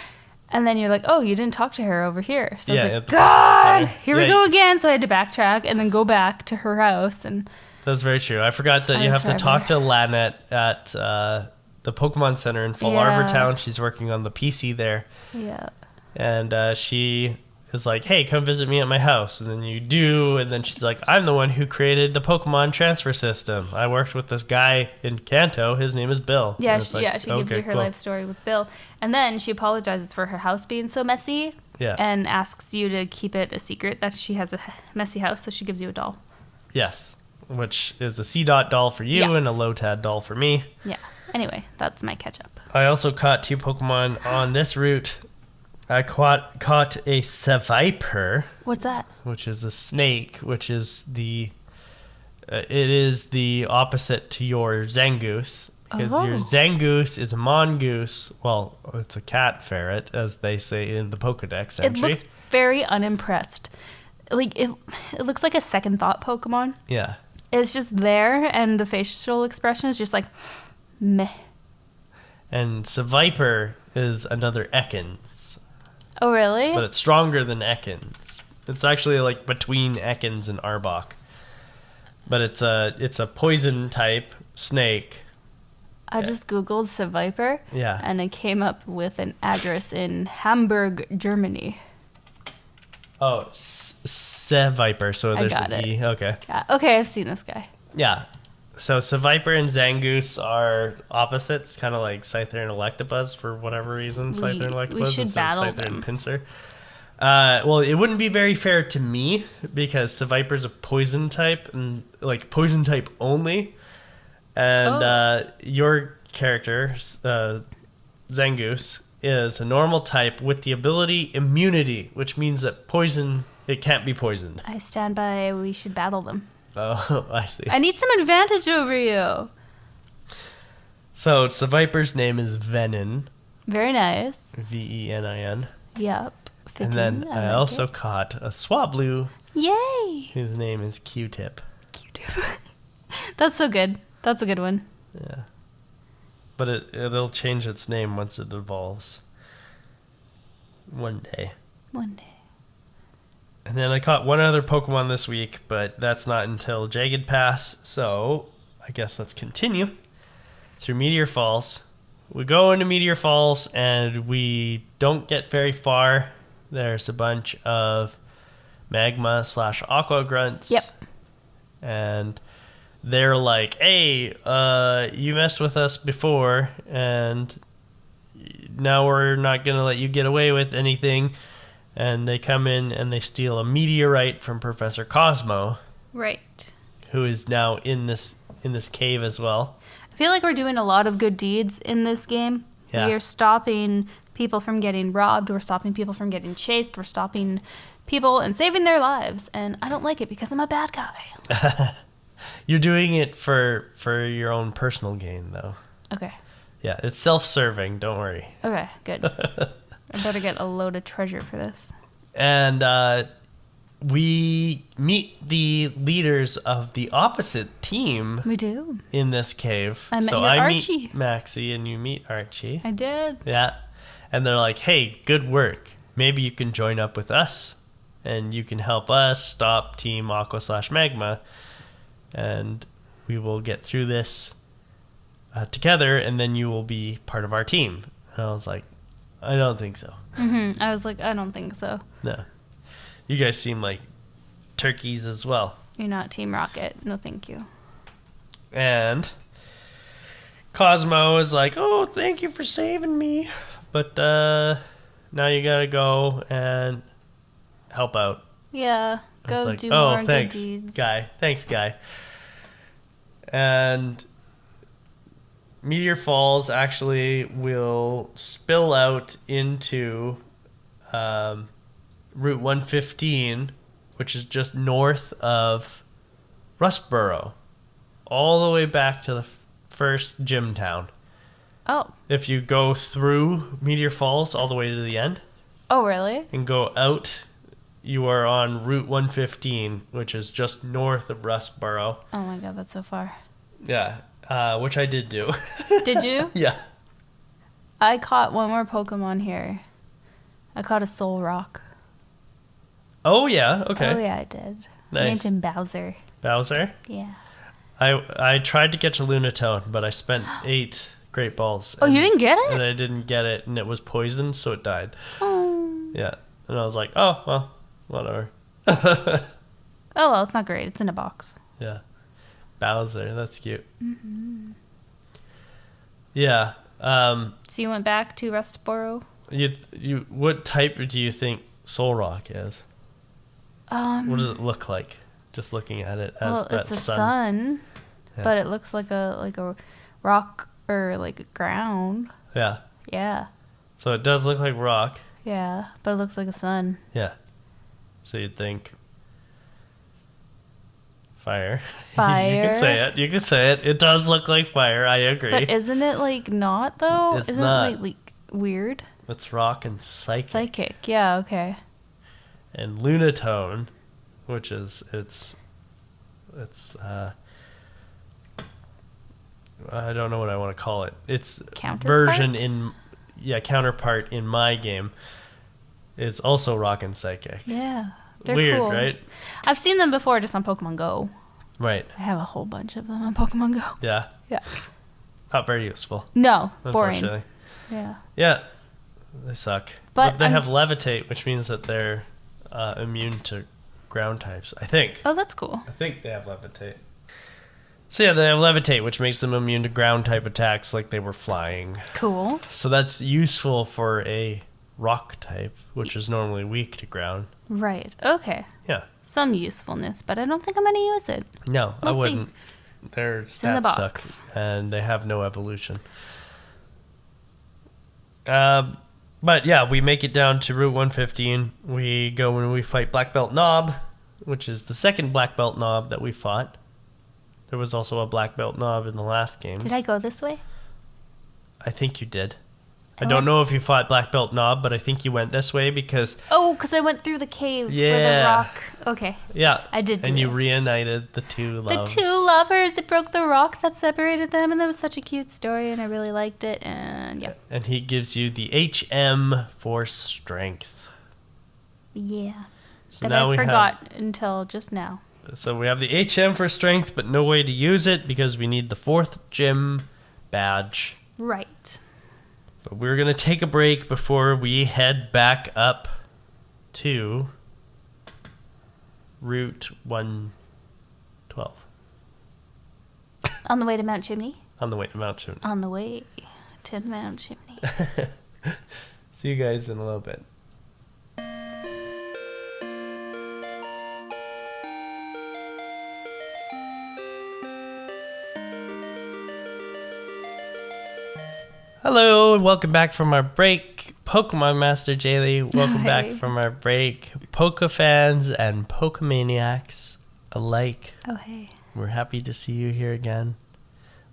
And then you're like, oh, you didn't talk to her over here. So I was like, God, here we go again. So I had to backtrack and then go back to her house. And that's very true. I forgot that you have to talk to Lynette at the Pokemon Center in Fall Arbor Town. She's working on the PC there. Yeah. And she is like, hey, come visit me at my house. And then you do. And then she's like, I'm the one who created the Pokemon transfer system. I worked with this guy in Kanto. His name is Bill. Yeah, she gives you her life story with Bill. And then she apologizes for her house being so messy. Yeah. And asks you to keep it a secret that she has a messy house. So she gives you a doll. Yes. Which is a C-Dot doll for you and a Lotad doll for me. Yeah. Anyway, that's my catch up. I also caught 2 Pokemon on this route. I caught a Seviper. What's that? Which is a snake, which is it is the opposite to your Zangoose. Because your Zangoose is a mongoose. Well, it's a cat ferret, as they say in the Pokedex entry. It looks very unimpressed. Like, it looks like a second thought Pokemon. Yeah. It's just there, and the facial expression is just like, meh. And Seviper is another Ekans. Oh, really? But it's stronger than Ekans. It's actually like between Ekans and Arbok. But it's a poison type snake. I just Googled Seviper. Yeah. And it came up with an address in Hamburg, Germany. Oh, Seviper. So there's an E. Okay. Yeah. Okay, I've seen this guy. Yeah. So Seviper and Zangoose are opposites, kind of like Scyther and Electabuzz for whatever reason. Scyther and Electabuzz we should instead of battle Scyther them. and Pinsir. Well, it wouldn't be very fair to me because Seviper's a poison type and like poison type only, and your character Zangoose is a normal type with the ability immunity, which means that poison it can't be poisoned. I stand by. We should battle them. Oh, I see. I need some advantage over you. So Seviper's name is Venin, Very nice. Venin. Yep. And Fitting. then I like also it. caught a Swablu, Yay! whose name is Q-Tip. That's so good. That's a good one. Yeah. But it'll change its name once it evolves. One day. One day. And then I caught one other Pokemon this week, but that's not until Jagged Pass, so I guess let's continue through Meteor Falls. We go into Meteor Falls and we don't get very far. There's a bunch of magma / aqua grunts. Yep. And they're like, hey, you messed with us before, and now we're not going to let you get away with anything. And they come in and they steal a meteorite from Professor Cosmo, Right. who is now in this cave as well. I feel like we're doing a lot of good deeds in this game. Yeah. We are stopping people from getting robbed. We're stopping people from getting chased. We're stopping people and saving their lives. And I don't like it because I'm a bad guy. You're doing it for your own personal gain, though. Okay. Yeah, it's self-serving. Don't worry. Okay, good. I better get a load of treasure for this. And we meet the leaders of the opposite team We do. in this cave. I met so your I Archie. meet Maxie and you meet Archie. I did. Yeah. And they're like, hey, good work. Maybe you can join up with us and you can help us stop Team Aqua / Magma. And we will get through this together and then you will be part of our team. And I was like, I don't think so. I was like, I don't think so. No. You guys seem like turkeys as well. You're not Team Rocket. No, thank you. And Cosmo is like, oh, thank you for saving me. But now you gotta go and help out. Yeah, It's go like, do oh, more thanks, good deeds. guy. Thanks, guy. And Meteor Falls actually will spill out into Route 115, which is just north of Rustboro, all the way back to the first gym town. Oh. If you go through Meteor Falls all the way to the end Oh, really? and go out, you are on Route 115, which is just north of Rustboro. Oh my god, that's so far. Yeah, which I did do. Did you? Yeah. I caught one more Pokemon here. I caught a Soul Rock. Oh, yeah, okay. Oh, yeah, I did. Nice. Named him Bowser. Bowser? Yeah. I tried to catch a Lunatone, but I spent 8 Great Balls. Oh, you didn't get And it? I didn't get it, and it was poisoned, so it died. Oh. Yeah. And I was like, oh, well, whatever. Oh, well, it's not great. It's in a box. Yeah. Bowser, that's cute. Yeah. So you went back to Rustboro? What type do you think Soul Rock is? What does it look like? Just looking at it as Well, that it's a sun. sun, Yeah. but it looks like a rock or like a ground. Yeah. Yeah. So it does look like rock. Yeah, but it looks like a sun. Yeah. So you'd think fire. Fire. You can say it. You can say it. It does look like fire. I agree. But isn't it like not though? It's isn't not. it like weird? It's rock and psychic. Psychic. Yeah, okay. And Lunatone, which is it's I don't know what I want to call it. It's Counterpart? Counterpart in my game. It's also rock and psychic. Yeah. They're Weird, cool. right? I've seen them before just on Pokemon Go. Right. I have a whole bunch of them on Pokemon Go. Yeah. Yeah. Not very useful. No, boring. Unfortunately. Yeah. Yeah. They suck. But they I'm- have Levitate, which means that they're immune to ground types. I think. Oh, that's cool. I think they have Levitate. So yeah, they have levitate, which makes them immune to ground type attacks like they were flying. Cool. So that's useful for a rock type, which is normally weak to ground. Right. Okay. Yeah. Some usefulness, but I don't think I'm going to use it. No, I We'll see. wouldn't. Their It's in the stats box. suck, and they have no evolution. But yeah, we make it down to Route 115. We go and we fight Black Belt Knob, which is the second Black Belt Knob that we fought. There was also a Black Belt Knob in the last game. Did I go this way? I think you did. I I don't went- know if you fought Black Belt Knob, but I think you went this way because, Oh, because I went through the cave for the Yeah. rock. Okay. yeah. I did do And you this. reunited the two loves. The two lovers, it broke the rock that separated them, and that was such a cute story, and I really liked it, and yeah. And he gives you the HM for strength. Yeah. So That now I we forgot until just now. So we have the HM for strength, but no way to use it because we need the 4th gym badge. Right. But we're going to take a break before we head back up to Route 112 On the way to Mount Chimney? on the way to Mount Chimney. On the way to Mount Chimney. See you guys in a little bit. Hello, and welcome back from our break. Pokemon Master Jaylee, welcome back Hey. from our break. Poke fans and Pokemaniacs alike, Oh, hey. we're happy to see you here again.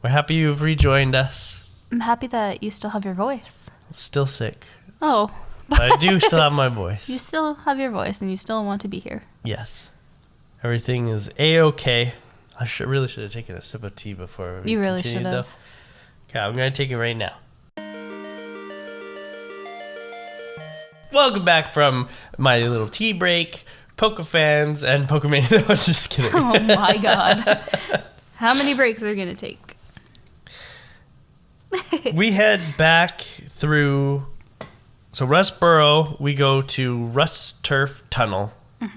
We're happy you've rejoined us. I'm happy that you still have your voice. I'm still sick, Oh, but I do still have my voice. you still have your voice, and you still want to be here. Yes. Everything is A-okay. I really should have taken a sip of tea before we You really continued, should have. though. Okay, I'm going to take it right now. Welcome back from my little tea break, Poke fans and Pokemon. No, I'm just kidding. Oh my god. How many breaks are we going to take? We head back through. So Rustboro, we go to Rust Turf Tunnel,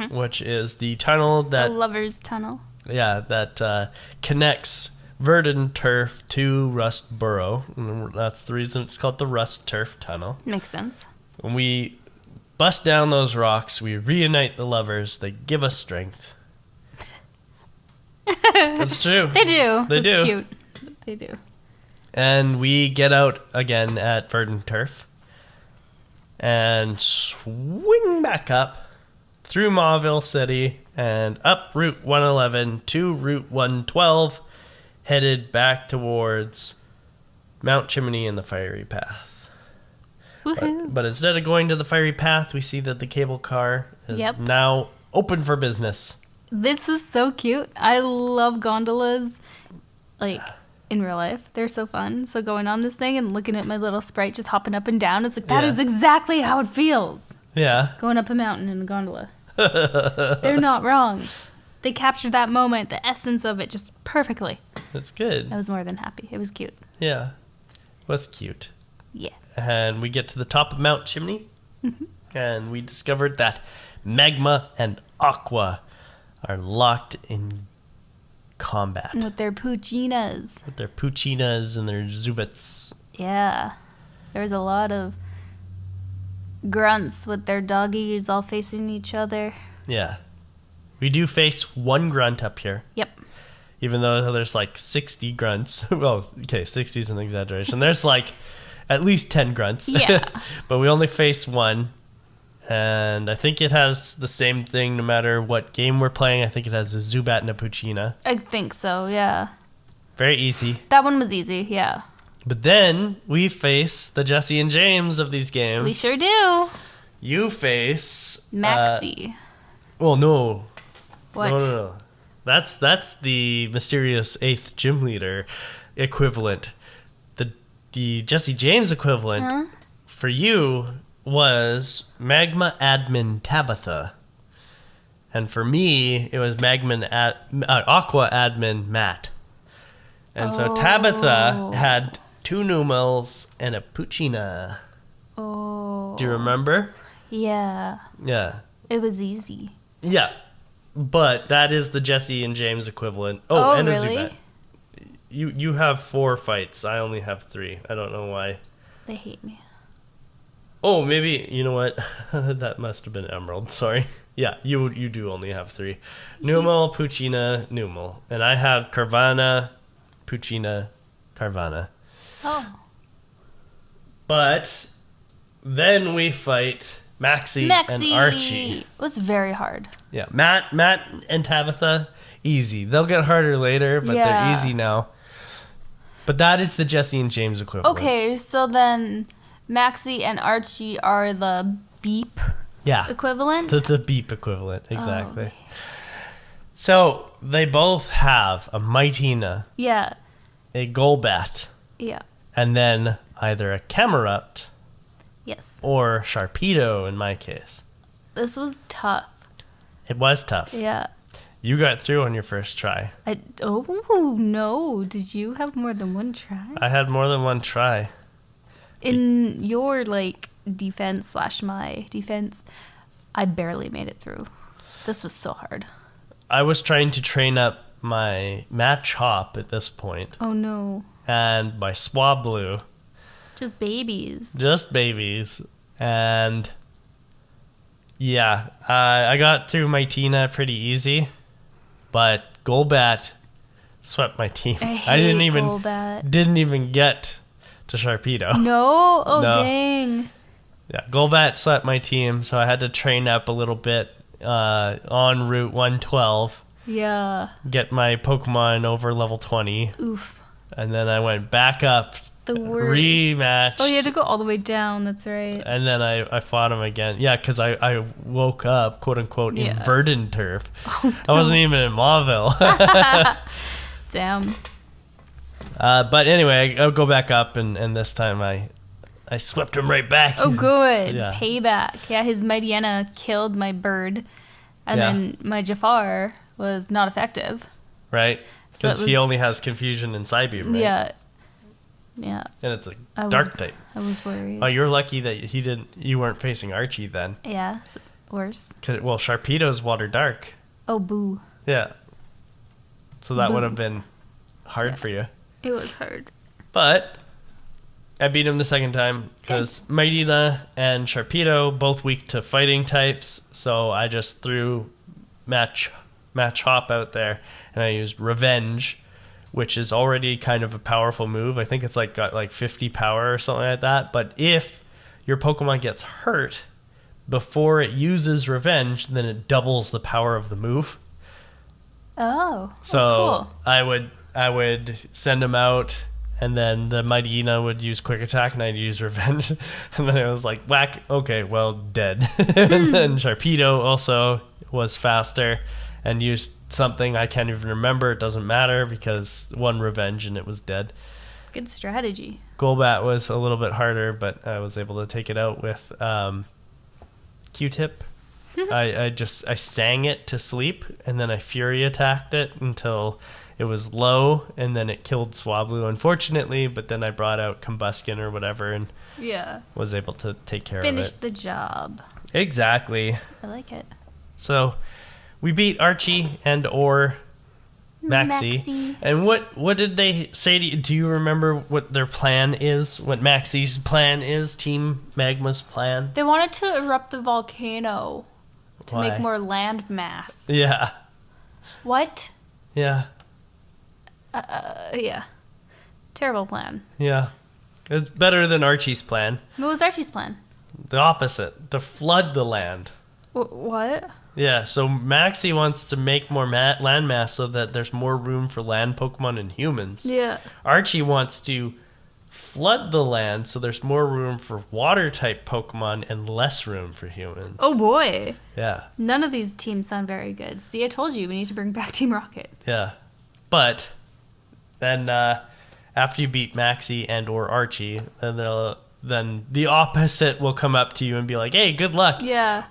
which is the tunnel The that Lover's Tunnel. connects Verdant Turf to Rustboro. And that's the reason it's called the Rust Turf Tunnel. Makes sense. When we bust down those rocks, we reunite the lovers. They give us strength. That's true. They do. They That's do. cute. They do. And we get out again at Verdant Turf and swing back up through Mauville City and up Route 111 to Route 112, headed back towards Mount Chimney and the Fiery Path. Woohoo. But instead of going to the Fiery Path, we see that the cable car is Yep. now open for business. This was so cute. I love gondolas, like, in real life. They're so fun. So going on this thing and looking at my little sprite just hopping up and down, it's like, that Yeah. is exactly how it feels. Yeah. Going up a mountain in a gondola. They're not wrong. They captured that moment, the essence of it, just perfectly. That's good. I was more than happy. It was cute. Yeah. Was cute. Yeah. And we get to the top of Mount Chimney, and we discovered that Magma and Aqua are locked in combat And with their Poochinas. with their Poochinas and their Zubats. Yeah. There was a lot of grunts with their doggies all facing each other. Yeah. We do face one grunt up here, Yep. even though there's like 60 grunts. Well, okay, 60 is an exaggeration. There's like at least 10 grunts. Yeah. But we only face one. And I think it has the same thing no matter what game we're playing. I think it has a Zubat and a Poochina. I think so, yeah. Very easy. That one was easy, yeah. But then we face the Jesse and James of these games. We sure do. You face Maxie. Well, no. What? No. That's the mysterious 8th gym leader equivalent. The Jesse James equivalent Huh? for you was Magma Admin Tabitha. And for me, it was Aqua Admin Matt. And so Tabitha had 2 Numels and a Poochina. Oh. Do you remember? Yeah. Yeah. It was easy. Yeah. But that is the Jesse and James equivalent. Oh, and really? a Zubat. You have 4 fights. I only have 3. I don't know why. They hate me. Oh, maybe, you know what? That must have been Emerald. Sorry. Yeah, you do only have 3. Numel, Puccina, Numel. And I have Carvana, Puccina, Carvana. Oh. But then we fight Maxie and Archie. It was very hard. Yeah, Matt and Tabitha, easy. They'll get harder later, but they're easy now. But that is the Jesse and James equivalent. Okay, so then Maxie and Archie are the beep equivalent? The beep equivalent, exactly. Oh. So they both have a Mightina, a Golbat, and then either a Camerupt, or Sharpedo in my case. This was tough. It was tough. Yeah. You got through on your first try. No. Did you have more than one try? I had more than one try. In your, defense / my defense, I barely made it through. This was so hard. I was trying to train up my match hop at this point. Oh, no. And my Swablu. Just babies. And yeah, I got through my Tina pretty easy, but Golbat swept my team. I didn't even get to Sharpedo. No? Oh, no. Dang. Yeah, Golbat swept my team, so I had to train up a little bit on Route 112. Yeah. Get my Pokemon over level 20. Oof. And then I went back up. The worst. Rematch. Oh, you had to go all the way down. That's right. And then I fought him again. Yeah, because I woke up, quote unquote, in Verdant Turf. Oh, no. I wasn't even in Mauville. Damn. But anyway, I'll go back up, and this time I swept him right back. Oh, good. Yeah. Payback. Yeah, his Mightyena killed my bird, and then my Jafar was not effective. Right? Because he only has Confusion and Psybeam, right? Yeah. Yeah. And it's a dark type. I was worried. Oh, you're lucky that you weren't facing Archie then. Yeah, it's worse. Well, Sharpedo's water dark. Oh, boo. Yeah. So that would have been hard for you. It was hard. But I beat him the second time because Mightyena and Sharpedo both weak to fighting types. So I just threw match hop out there, and I used Revenge, which is already kind of a powerful move. I think it's got 50 power or something like that. But if your Pokemon gets hurt before it uses Revenge, then it doubles the power of the move. Oh. So cool. I would send him out, and then the Mightyena would use Quick Attack, and I'd use Revenge. And then it was like, whack, okay, well, dead. And then Sharpedo also was faster and used something I can't even remember. It doesn't matter because one Revenge and it was dead. Good strategy. Golbat was a little bit harder, but I was able to take it out with Q-Tip. I sang it to sleep, and then I Fury attacked it until it was low, and then it killed Swablu, unfortunately, but then I brought out Combuskin or whatever and was able to take care of it. Finish the job. Exactly. I like it. So we beat Archie and or Maxie. And what did they say to you? Do you remember what their plan is? What Maxie's plan is? Team Magma's plan? They wanted to erupt the volcano to Why? make more land mass. Yeah. What? Yeah. Yeah. Terrible plan. Yeah. It's better than Archie's plan. What was Archie's plan? The opposite. To flood the land. What? Yeah, so Maxie wants to make more land mass so that there's more room for land Pokemon and humans. Yeah. Archie wants to flood the land so there's more room for water-type Pokemon and less room for humans. Oh, boy. Yeah. None of these teams sound very good. See, I told you, we need to bring back Team Rocket. Yeah. But then after you beat Maxie and or Archie, then the opposite will come up to you and be like, hey, good luck. Yeah.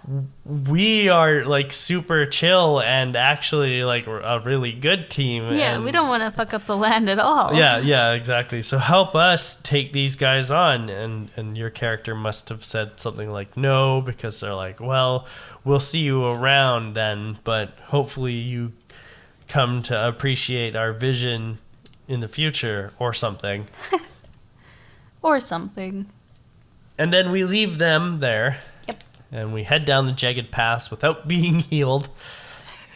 We are super chill and actually a really good team. Yeah, we don't want to fuck up the land at all. Yeah, exactly. So help us take these guys on. And your character must have said something like no, because they're like, well, we'll see you around then, but hopefully you come to appreciate our vision in the future or something. Or something. And then we leave them there. Yep. And we head down the jagged pass without being healed.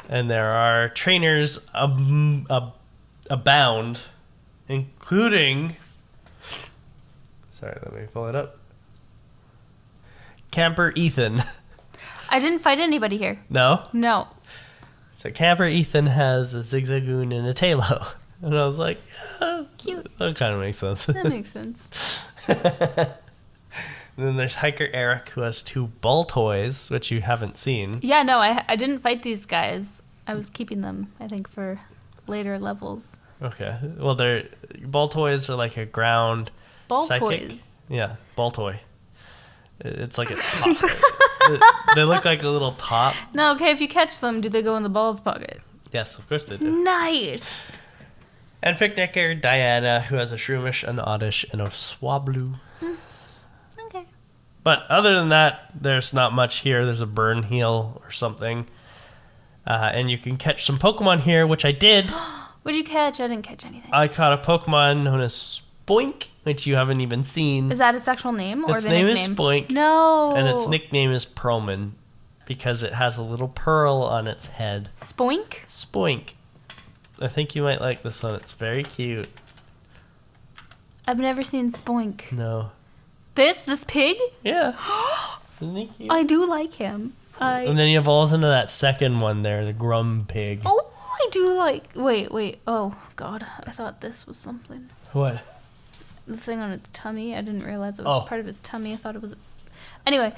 And there are trainers abound, including... Sorry, let me pull it up. Camper Ethan. I didn't fight anybody here. No? No. So Camper Ethan has a Zigzagoon and a Tailo. And I was like, yeah, Cute. that kind of makes sense. That makes sense. And then there's Hiker Eric, who has 2 ball toys, which you haven't seen. Yeah, no, I didn't fight these guys. I was keeping them, I think, for later levels. Okay. Well, ball toys are like a ground Ball psychic. toys. Yeah, ball toy. It's like a top. They look like a little top. No, okay, if you catch them, do they go in the balls pocket? Yes, of course they do. Nice. And Picnicker Diana, who has a Shroomish, an Oddish, and a Swablu. Okay. But other than that, there's not much here. There's a burn heal or something. And you can catch some Pokemon here, which I did. What'd you catch? I didn't catch anything. I caught a Pokemon known as Spoink, which you haven't even seen. Is that its actual name or Its the name nickname? is Spoink. No. And its nickname is Perlman because it has a little pearl on its head. Spoink? Spoink. I think you might like this one. It's very cute. I've never seen Spoink. No. This pig? Yeah. Isn't he cute? I do like him. And then he evolves into that second one there, the Grum Pig. Oh, I do like... Wait. Oh, God. I thought this was something. What? The thing on its tummy. I didn't realize it was Oh. part of his tummy. I thought it was... Anyway,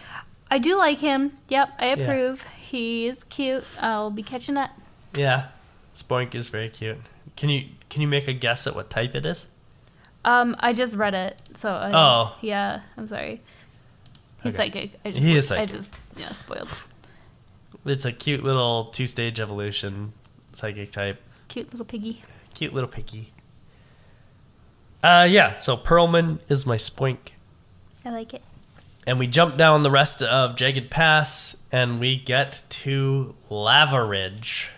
I do like him. Yep, I approve. He is cute. I'll be catching that. Yeah. Spoink is very cute. Can you make a guess at what type it is? I just read it, so yeah, I'm sorry. He's Okay. psychic. He is psychic. Spoiled. It's a cute little 2-stage evolution psychic type. Cute little piggy. Cute little piggy. Yeah, so Perlman is my Spoink. I like it. And we jump down the rest of Jagged Pass, and we get to Lavaridge.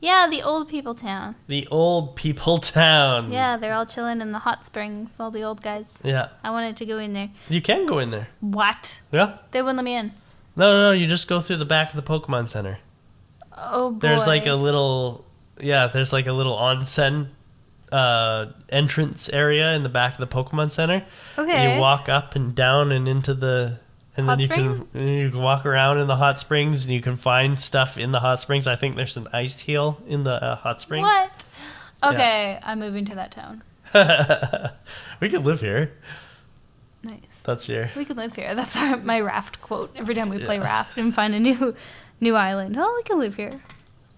Yeah, the old people town. The old people town. Yeah, they're all chilling in the hot springs, all the old guys. Yeah. I wanted to go in there. You can go in there. What? Yeah. They wouldn't let me in. No, you just go through the back of the Pokemon Center. Oh, boy. There's like a little onsen entrance area in the back of the Pokemon Center. Okay. And you walk up and down and into the... And Hot then you can walk around in the hot springs, and you can find stuff in the hot springs. I think there's an ice heal in the hot springs. What? Okay, I'm moving to that town. We could live here. Nice. That's your... We can live here. That's my raft quote. Every time we play raft and find a new island. Oh, we can live here.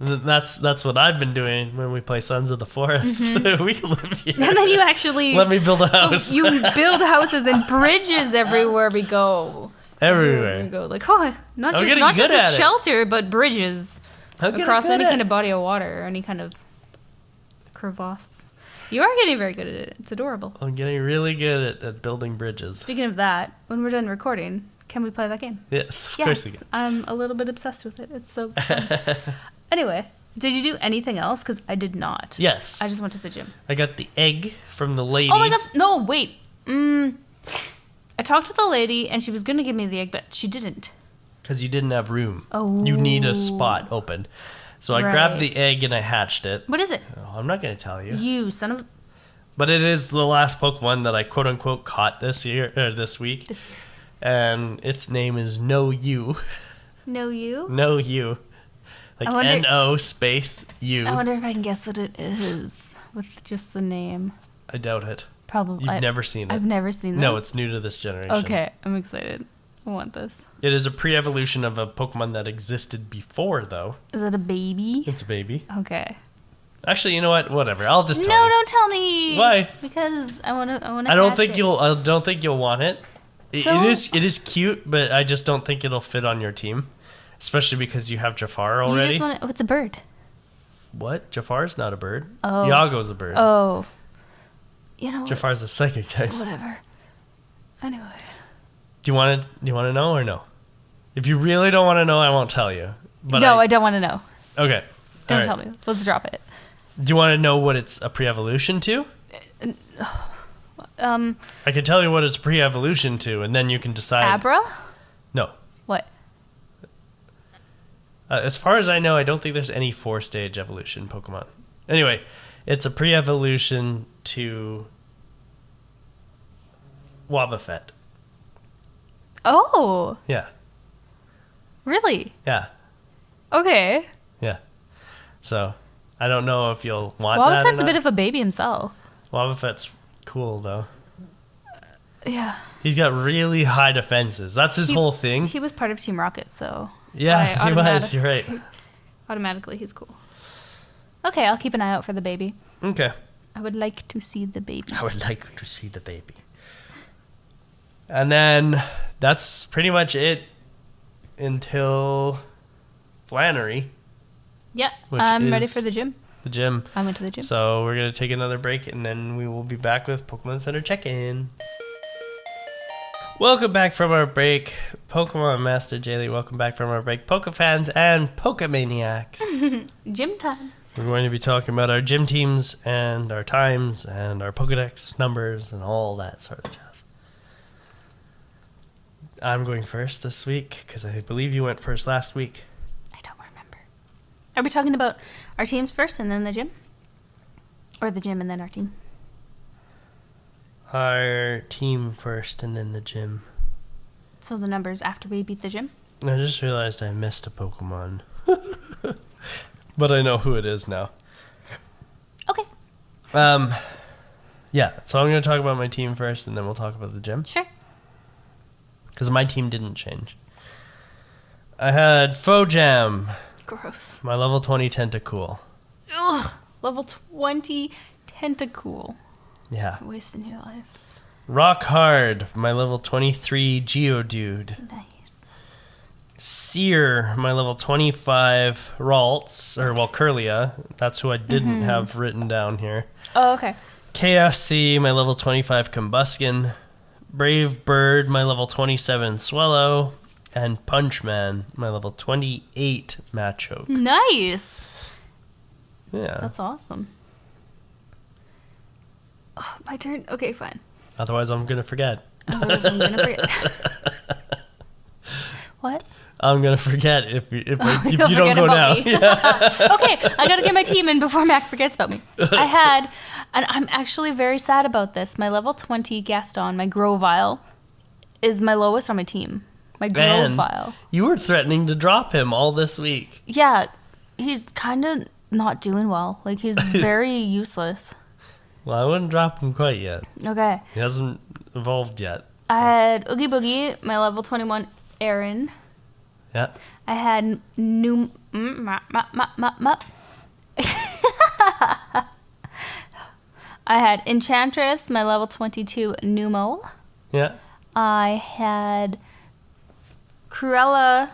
That's what I've been doing when we play Sons of the Forest. We can live here. And then you actually... Let me build a house. You build houses and bridges everywhere we go. Everywhere. We go like, oh, not I'm just getting good a at it. shelter, but bridges I'm getting across good any at kind it. of body of water or any kind of crevasse. You are getting very good at it. It's adorable. I'm getting really good at building bridges. Speaking of that, when we're done recording, can we play that game? Yes, of course we Yes, can. I'm a little bit obsessed with it. It's so fun. Anyway, did you do anything else? Because I did not. Yes. I just went to the gym. I got the egg from the lady. Oh my god! No, wait. I talked to the lady and she was gonna give me the egg, but she didn't. Because you didn't have room. Oh. You need a spot open. So I Right. grabbed the egg and I hatched it. What is it? Oh, I'm not going to tell you. You son of. But it is the last Pokemon that I quote unquote caught this week. This year. And its name is No You. No, you. No You. Like I wonder- N-O space U. I wonder if I can guess what it is with just the name. I doubt it. Probably. You've never seen it. I've never seen this. No, it's new to this generation. Okay, I'm excited. I want this. It is a pre-evolution of a Pokemon that existed before, though. Is it a baby? It's a baby. Okay. Actually, you know what? Whatever. I'll just tell No, you. don't tell me. Why? Because I want to. I don't think you'll want it. So- It is cute, but I just don't think it'll fit on your team, especially because you have Jafar You already. just want to. Oh, it's a bird. What? Jafar's not a bird. Oh. Yago's a bird. Oh. You know. Jafar's a psychic type. Whatever. Anyway. Do you want to know or no? If you really don't want to know, I won't tell you. But No, I don't want to know. Okay. Don't All tell right. me. Let's drop it. Do you want to know what it's a pre-evolution to? I can tell you what it's pre-evolution to, and then you can decide. Abra? No. What? As far as I know, I don't think there's any 4-stage evolution Pokemon. Anyway, it's a pre-evolution to Wobbuffet. Oh, Yeah. really? Yeah. Okay. Yeah. So, I don't know if you'll want that or Wobbuffet's a not. bit of a baby himself. Wobbuffet's cool, though. Yeah. He's got really high defenses. That's his whole thing. He was part of Team Rocket, so Yeah, he was. You're right. automatically he's cool. Okay, I'll keep an eye out for the baby. Okay. I would like to see the baby. I would like to see the baby. And then that's pretty much it until Flannery, Yeah, Which I'm ready is- for the gym. the gym. I went to the gym. So we're going to take another break and then we will be back with Pokemon Center check-in. Welcome back from our break. Pokemon Master Jaylee, welcome back from our break. Pokefans and Pokemaniacs. Gym time. We're going to be talking about our gym teams and our times and our Pokedex numbers and all that sort of jazz. I'm going first this week because I believe you went first last week. I don't remember. Are we talking about our teams first and then the gym? Or the gym and then our team? Our team first and then the gym. So the numbers after we beat the gym? I just realized I missed a Pokemon. But I know who it is now. Okay, Yeah, so I'm going to talk about my team first and then we'll talk about the gym. sure. Because my team didn't change. I had Fojam, Gross. my level 20 Tentacool. Ugh. Level 20 Tentacool. Yeah. Wasting your life. Rock Hard, my level 23 Geodude. Nice. Seer, my level 25 Ralts, or well, Curlia. That's who I didn't have written down here. Oh, okay. KFC, my level 25 Combuskin. Brave Bird, my level 27 Swellow. And Punchman, my level 28 Machoke. Nice. Yeah. That's awesome. Oh, my turn? Okay, fine. Otherwise, I'm going to forget. Otherwise, I'm gonna forget. What? I'm going to forget if you You'll don't go forget now. about me. Yeah. Okay, I gotta get my team in before Mac forgets about me. I had, and I'm actually very sad about this, my level 20 Gaston, my Grovyle, is my lowest on my team. My And Grovyle. you were threatening to drop him all this week. Yeah, he's kind of not doing well. Like, he's very useless. Well, I wouldn't drop him quite yet. Okay. He hasn't evolved yet. I had Oogie Boogie, my level 21 Aaron. Yeah. I had I had Enchantress, my level 22 Numel. Yeah. I had Cruella,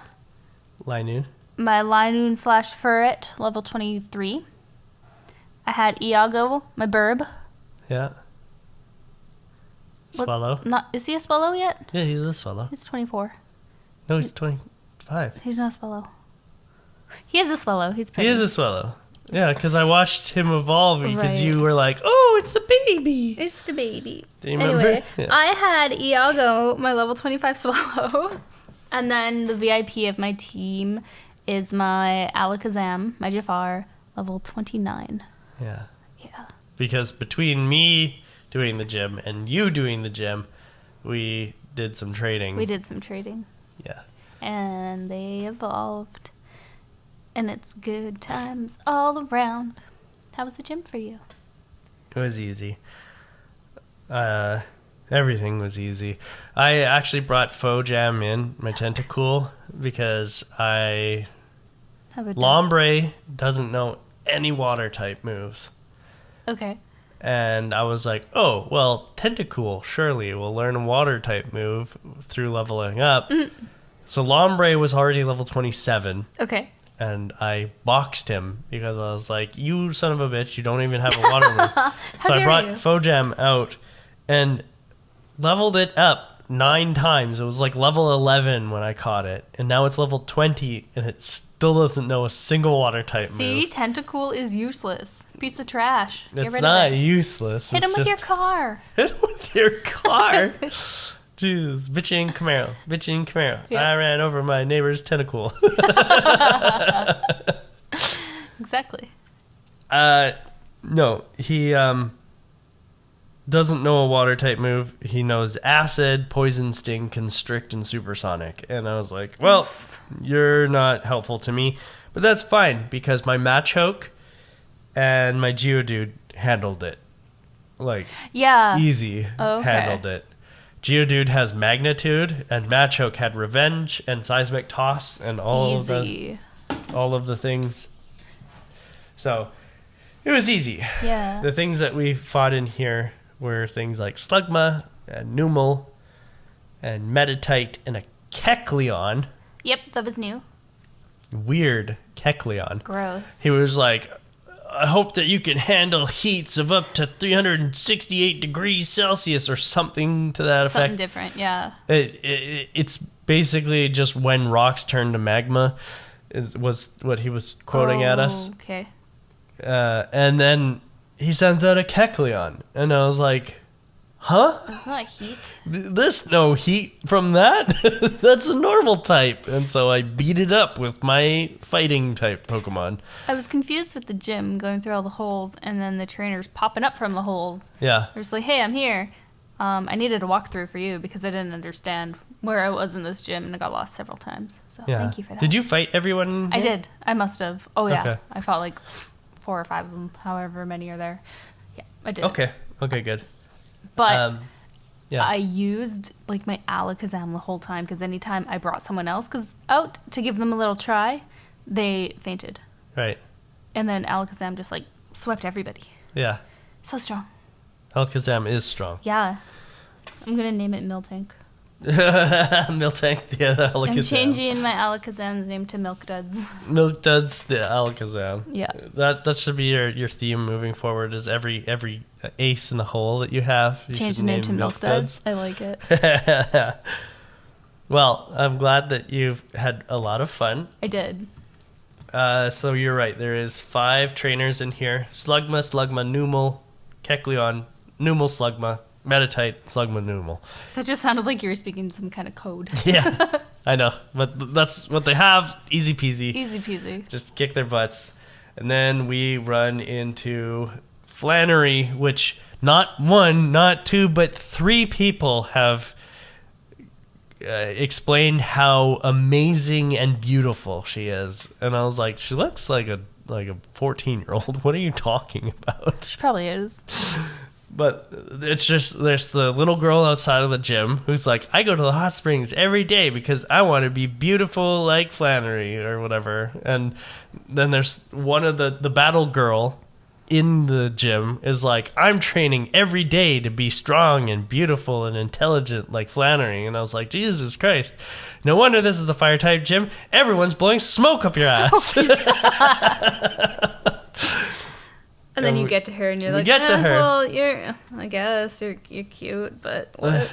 Linoon. my Linoon / Furret, level 23. I had Iago, my Burb. Yeah. What- Swallow. Is he a Swallow yet? Yeah, he's a Swallow. He's 24. No, he's 25. He's not a Swallow. He is a Swallow. He's He pretty. is a Swallow. Yeah, because I watched him evolve because Right. you were like, oh, it's a baby. It's the baby. Do you remember? Anyway, Yeah. I had Iago, my level 25 Swallow. And then the VIP of my team is my Alakazam, my Jafar, level 29. Yeah. Yeah. Because between me doing the gym and you doing the gym, we did some trading. We did some trading. Yeah. And they evolved. And it's good times all around. How was the gym for you? It was easy. Everything was easy. I actually brought Fojam in, my Tentacool, because How about Lombre doesn't know any water type moves. Okay. And I was like, oh, well, Tentacool surely will learn a water type move through leveling up. So Lombre was already level 27, Okay. and I boxed him because I was like, you son of a bitch, you don't even have a water move. So I dare brought you. Fojam out and leveled it up 9 times. It was like level 11 when I caught it, and now it's level 20, and it's still doesn't know a single water type See, move. Tentacool is useless. Piece of trash. Get It's rid not of it. useless. Hit him with your car. Hit him with your car. Jeez, bitchy Camaro. Yeah. I ran over my neighbor's tentacle. Exactly. No, he doesn't know a water type move. He knows acid, poison, sting, constrict, and supersonic. And I was like, well, you're not helpful to me, but that's fine because my Machoke and my Geodude handled it. Like, Yeah. easy Okay. handled it. Geodude has magnitude, and Machoke had revenge and seismic toss and all of the things. So it was easy. Yeah. The things that we fought in here were things like Slugma and Numel and Meditite and a Kecleon. Yep, that was new. Weird Kecleon. Gross. He was like, I hope that you can handle heats of up to 368 degrees Celsius or something to that Something effect. different, yeah. It's basically just when rocks turn to magma was what he was quoting at us. Okay. And then he sends out a Kecleon. And I was like, huh? It's not heat. There's no heat from that. That's a normal type. And so I beat it up with my fighting type Pokemon. I was confused with the gym going through all the holes and then the trainers popping up from the holes. Yeah. They're just like, hey, I'm here. I needed a walkthrough for you because I didn't understand where I was in this gym and I got lost several times. So Yeah. thank you for that. Did you fight everyone? I did. I must have. Oh, yeah. Okay. I fought like 4 or 5 of them, however many are there. Yeah, I did. Okay, good. But Yeah. I used like my Alakazam the whole time because anytime I brought someone else out to give them a little try, they fainted. Right. And then Alakazam just like swept everybody. Yeah. So strong. Alakazam is strong. Yeah. I'm going to name it Miltank. Miltank, the Alakazam. I'm changing my Alakazam's name to Milk Duds. Milk Duds, the Alakazam. Yeah. That should be your theme moving forward. Is every ace in the hole that you have. You Change should the name to Milk Duds. I like it. Well, I'm glad that you've had a lot of fun. I did. So you're right. There is 5 trainers in here: Slugma, Numel, Kecleon, Numel, Slugma, Meditite, Slugma, Numel. That just sounded like you were speaking some kind of code. Yeah, I know, but that's what they have. Easy peasy. Easy peasy. Just kick their butts. And then we run into Flannery, which not 1, not 2, but 3 people have explained how amazing and beautiful she is. And I was like, she looks like a 14-year-old. What are you talking about? She probably is. But it's just, there's the little girl outside of the gym who's like, I go to the hot springs every day because I want to be beautiful like Flannery or whatever. And then there's one of the battle girl in the gym is like, I'm training every day to be strong and beautiful and intelligent like Flannery. And I was like, Jesus Christ. No wonder this is the fire type gym. Everyone's blowing smoke up your ass. And then you get to her and you're like, get to her. Well, I guess you're cute, but what?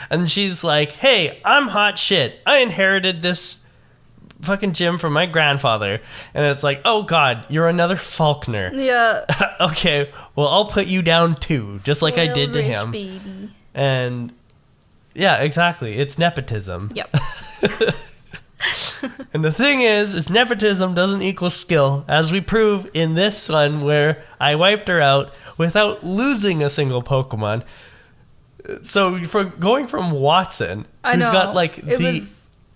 And she's like, hey, I'm hot shit. I inherited this fucking gym from my grandfather. And it's like, oh God, you're another Faulkner. Yeah. Okay, well, I'll put you down too, just like I did to Rich him. baby. And yeah, exactly. It's nepotism. Yep. And the thing is nepotism doesn't equal skill, as we prove in this one where I wiped her out without losing a single Pokemon. So going from Watson, who's got like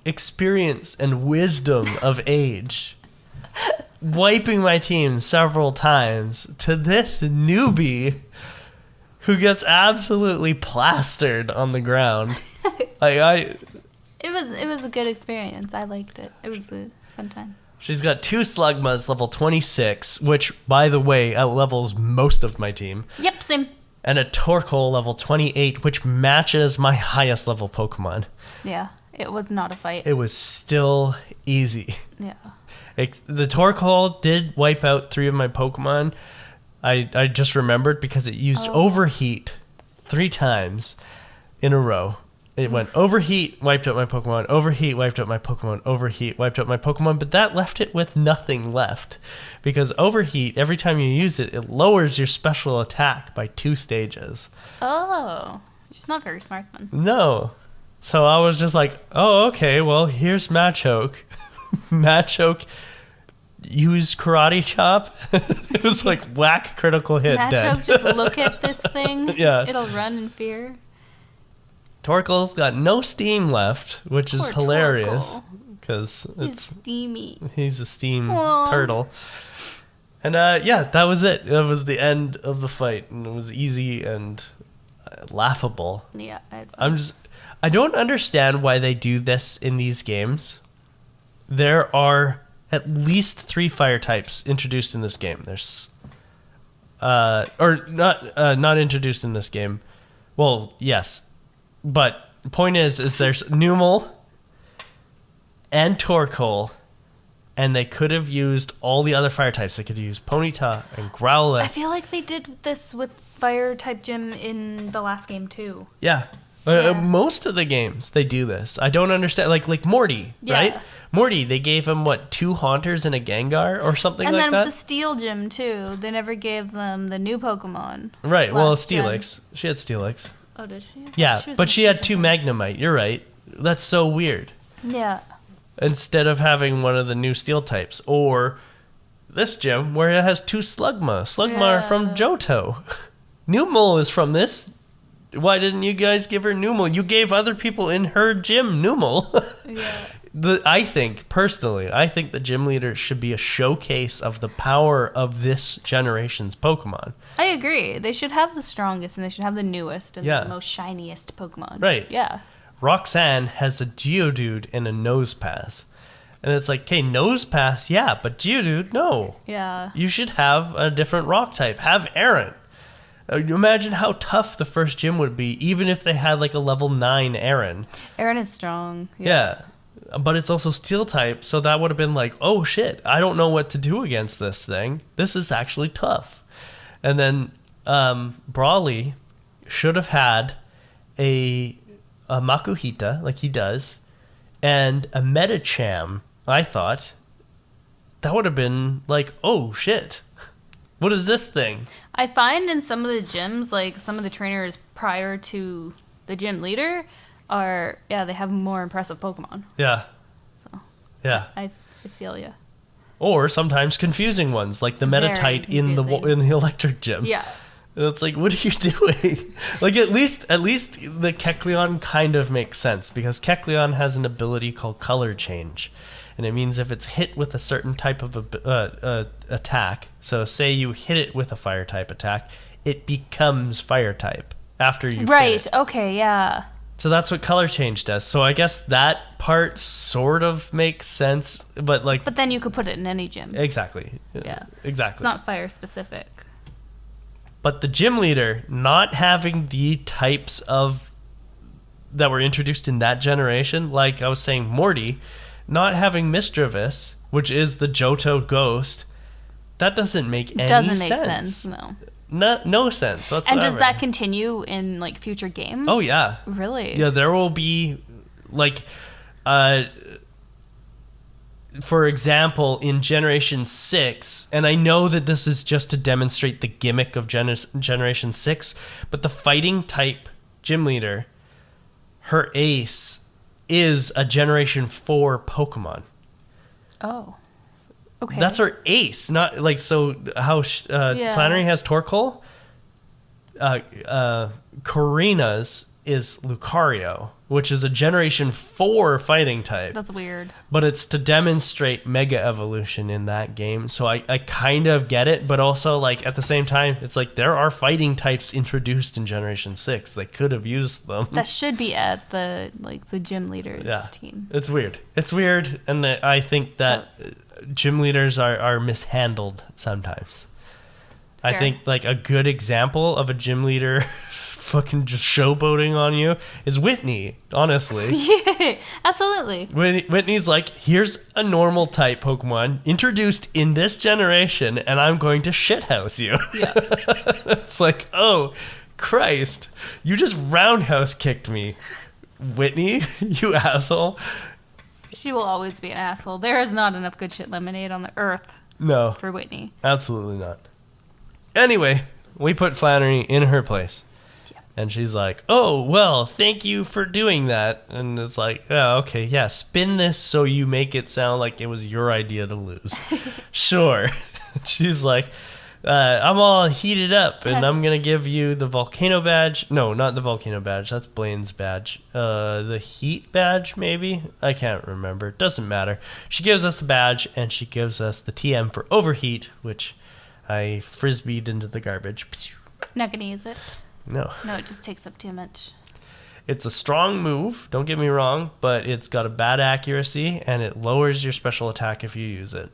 experience and wisdom of age, wiping my team several times, to this newbie who gets absolutely plastered on the ground. It was a good experience. I liked it. It was a fun time. She's got 2 Slugmas, level 26, which, by the way, outlevels most of my team. Yep, same. And a Torkoal, level 28, which matches my highest level Pokemon. Yeah, it was not a fight. It was still easy. Yeah. The Torkoal did wipe out 3 of my Pokemon. I just remembered because it used Overheat 3 times in a row. It went overheat, wiped out my Pokemon, overheat, wiped out my Pokemon, overheat, wiped out my Pokemon, but that left it with nothing left. Because overheat, every time you use it, it lowers your special attack by 2 stages. Oh. She's not very smart then. No. So I was just like, oh, okay, well, here's Machoke. Machoke used Karate Chop. It was like whack, critical hit, dead. Machoke, just look at this thing. Yeah. It'll run in fear. Torkoal's got no steam left, which is Poor hilarious. Torkoal. Because He's steamy. he's a steam Aw. turtle. And yeah, that was it. That was the end of the fight. And it was easy and laughable. Yeah. I don't understand why they do this in these games. There are at least 3 fire types introduced in this game. There's or not introduced in this game. Well, yes. But point is there's Numel and Torkoal, and they could have used all the other fire types. They could use Ponyta and Growlithe. I feel like they did this with fire type gym in the last game too. Yeah. Yeah. Most of the games they do this. I don't understand. Like Morty, Yeah. right? Morty, they gave him 2 Haunters and a Gengar or something And like then that. with the Steel Gym too, they never gave them the new Pokemon. Right. Well, last gen. Steelix. She had Steelix. Oh, did she? Yeah, She was but she had 2 mistaken. Magnemite. You're right. That's so weird. Yeah. Instead of having one of the new Steel types, or this gym where it has 2 Slugma. Slugma are from Yeah. Johto. Numel is from this. Why didn't you guys give her Numel? You gave other people in her gym Numel. Yeah. I think the gym leader should be a showcase of the power of this generation's Pokemon. I agree. They should have the strongest and they should have the newest and Yeah. the most shiniest Pokemon. Right. Yeah. Roxanne has a Geodude and a Nosepass. And it's like, okay, Nosepass, yeah, but Geodude, no. Yeah. You should have a different rock type. Have Aaron. Imagine how tough the first gym would be, even if they had a level 9 Aaron. Aaron is strong. Yeah. But it's also steel type, so that would have been like, oh shit, I don't know what to do against this thing. This is actually tough. And then Brawly should have had a Makuhita, like he does, and a Medicham, I thought. That would have been like, oh shit. What is this thing? I find in some of the gyms, like some of the trainers prior to the gym leader are, they have more impressive Pokemon. Yeah. So Yeah. I feel ya. Or sometimes confusing ones, like the Very Meditite in confusing. the electric gym. Yeah. And it's like, what are you doing? At least the Kecleon kind of makes sense, because Kecleon has an ability called Color Change. And it means if it's hit with a certain type of attack, so say you hit it with a fire type attack, it becomes fire type after you hit it. Okay, yeah. So that's what Color Change does. So I guess that part sort of makes sense, but But then you could put it in any gym. exactly. Yeah. Exactly. It's not fire specific. But the gym leader not having the types of that were introduced in that generation, like I was saying, Morty, not having Misdreavus, which is the Johto ghost, that doesn't make any sense. Doesn't make sense, no. No sense whatsoever. And does that continue in future games? Oh yeah. Really? Yeah, there will be for example, in Generation 6, and I know that this is just to demonstrate the gimmick of Generation 6, but the fighting type gym leader, her ace is a Generation 4 Pokemon. Oh. Okay. That's her ace, not so how Flannery has Torkoal, Karina's is Lucario, which is a Generation 4 fighting type. That's weird. But it's to demonstrate Mega Evolution in that game. So I kind of get it, but also at the same time, it's there are fighting types introduced in Generation 6. They could have used them. That should be at the gym leaders team. It's weird. It's weird, and I think that gym leaders are mishandled sometimes. Fair. I think a good example of a gym leader fucking just showboating on you is Whitney, honestly. Yeah, absolutely. Whitney's here's a normal type Pokemon introduced in this generation, and I'm going to shithouse you. Yeah. It's oh, Christ, you just roundhouse kicked me. Whitney, you asshole. She will always be an asshole. There is not enough good shit lemonade on the earth No, for Whitney. absolutely not. Anyway, we put Flannery in her place. Yeah. And she's like, oh, well, thank you for doing that. And it's like, oh, okay, yeah, spin this so you make it sound like it was your idea to lose. Sure. She's like, I'm all heated up, and I'm going to give you the volcano badge. No, not the volcano badge. That's Blaine's badge. The heat badge, maybe? I can't remember. Doesn't matter. She gives us a badge, and she gives us the TM for overheat, which I frisbeed into the garbage. Not gonna use it. No. No, it just takes up too much. It's a strong move, don't get me wrong, but it's got a bad accuracy, and it lowers your special attack if you use it.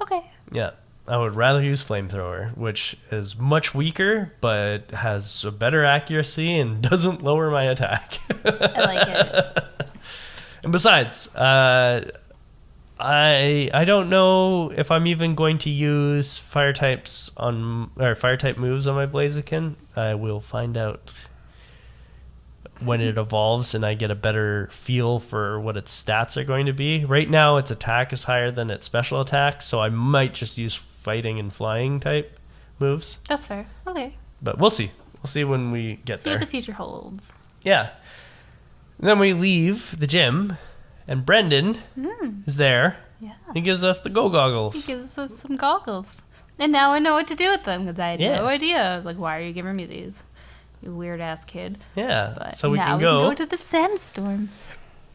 Okay. Yeah. I would rather use Flamethrower, which is much weaker, but has a better accuracy and doesn't lower my attack. I like it. And besides, I don't know if I'm even going to use fire type moves on my Blaziken. I will find out when it evolves and I get a better feel for what its stats are going to be. Right now, its attack is higher than its special attack, so I might just use fighting and flying type moves. That's fair. Okay. But we'll see. We'll see when we get See there. what the future holds. Yeah. And then we leave the gym, and Brendan is there. Yeah. He gives us the Go Goggles. He gives us some goggles. And now I know what to do with them because I had Yeah. no idea. I was like, why are you giving me these? You weird ass kid. Yeah. But So we now can we go can go to the sandstorm.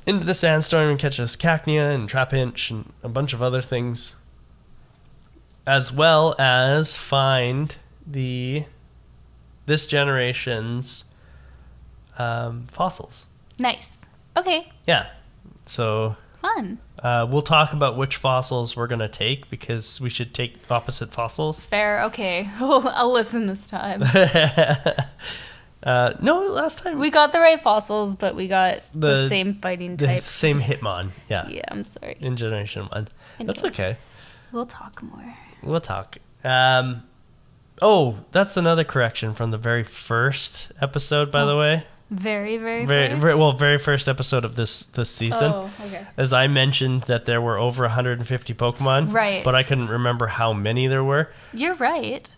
into the sandstorm and catch us Cacnea and Trapinch and a bunch of other things, as well as find this generation's fossils. Nice. Okay. Yeah. So Fun. we'll talk about which fossils we're going to take because we should take opposite fossils. Fair. Okay. I'll listen this time. No, last time We got the right fossils, but we got the same fighting the type. same Hitmon. Yeah. Yeah, I'm sorry. In Generation 1. That's Anyway. okay. We'll talk more. We'll talk. Oh, that's another correction from the very first episode, by the way. Very, very, Very first episode of this season. Oh, okay. As I mentioned that there were over 150 Pokemon. Right. But I couldn't remember how many there were. You're right.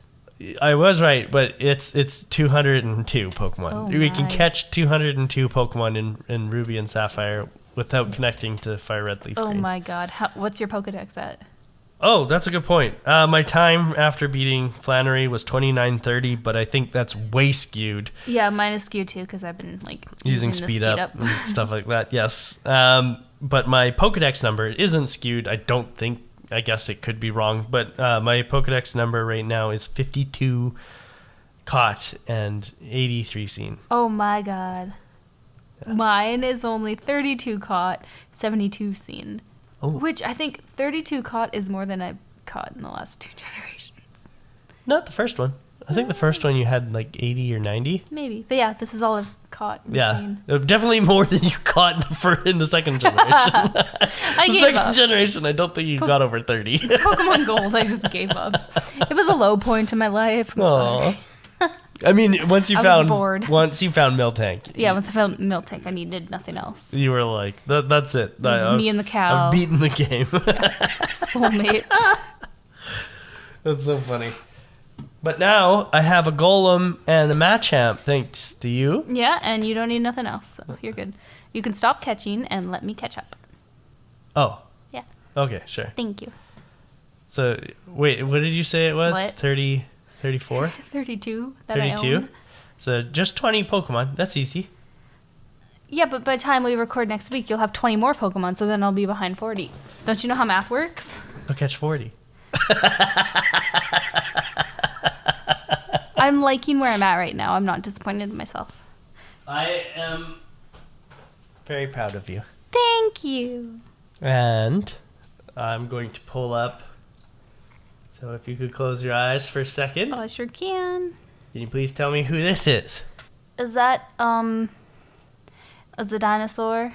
I was right, but it's 202 Pokemon. Oh We can my. catch 202 Pokemon in Ruby and Sapphire without connecting to Fire Red Leaf Oh Green. my god. What's your Pokedex at? Oh, that's a good point. My time after beating Flannery was 29:30, but I think that's way skewed Yeah, mine is skewed too because I've been like using the speed up and stuff like that. Yes. But my Pokedex number isn't skewed. I don't think. I guess it could be wrong, but my Pokedex number right now is 52 caught and 83 seen. Oh my god. Yeah. Mine is only 32 caught, 72 seen. Oh. Which I think 32 caught is more than I've caught in the last 2 generations. Not the first one. I think the first one you had like 80 or 90. Maybe. But yeah, this is all I've caught. And Yeah, seen. definitely more than you caught in the second generation. I The gave second up. generation, I don't think you got over 30. Pokemon Gold, I just gave up. It was a low point in my life. I'm sorry. Aw. I mean, once you I was found bored. Miltank, Yeah, once I found Miltank, I needed nothing else. you were like, that's it. It was me and the cow. I've beaten the game. Soulmates. That's so funny. But now I have a Golem and a Machamp, thanks to you. Yeah, and you don't need nothing else, so you're good. You can stop catching and let me catch up. Oh, Yeah, okay, sure. thank you. So, wait, what did you say it was? What? 30, 34? 32 that I 32? own. So just 20 Pokemon. That's easy. Yeah, but by the time we record next week, you'll have 20 more Pokemon, so then I'll be behind 40. Don't you know how math works? I'll catch 40. I'm liking where I'm at right now. I'm not disappointed in myself. I am very proud of you. Thank you. And I'm going to pull up. So if you could close your eyes for a second. Oh, I sure can. Can you please tell me who this is? Is that, is a dinosaur?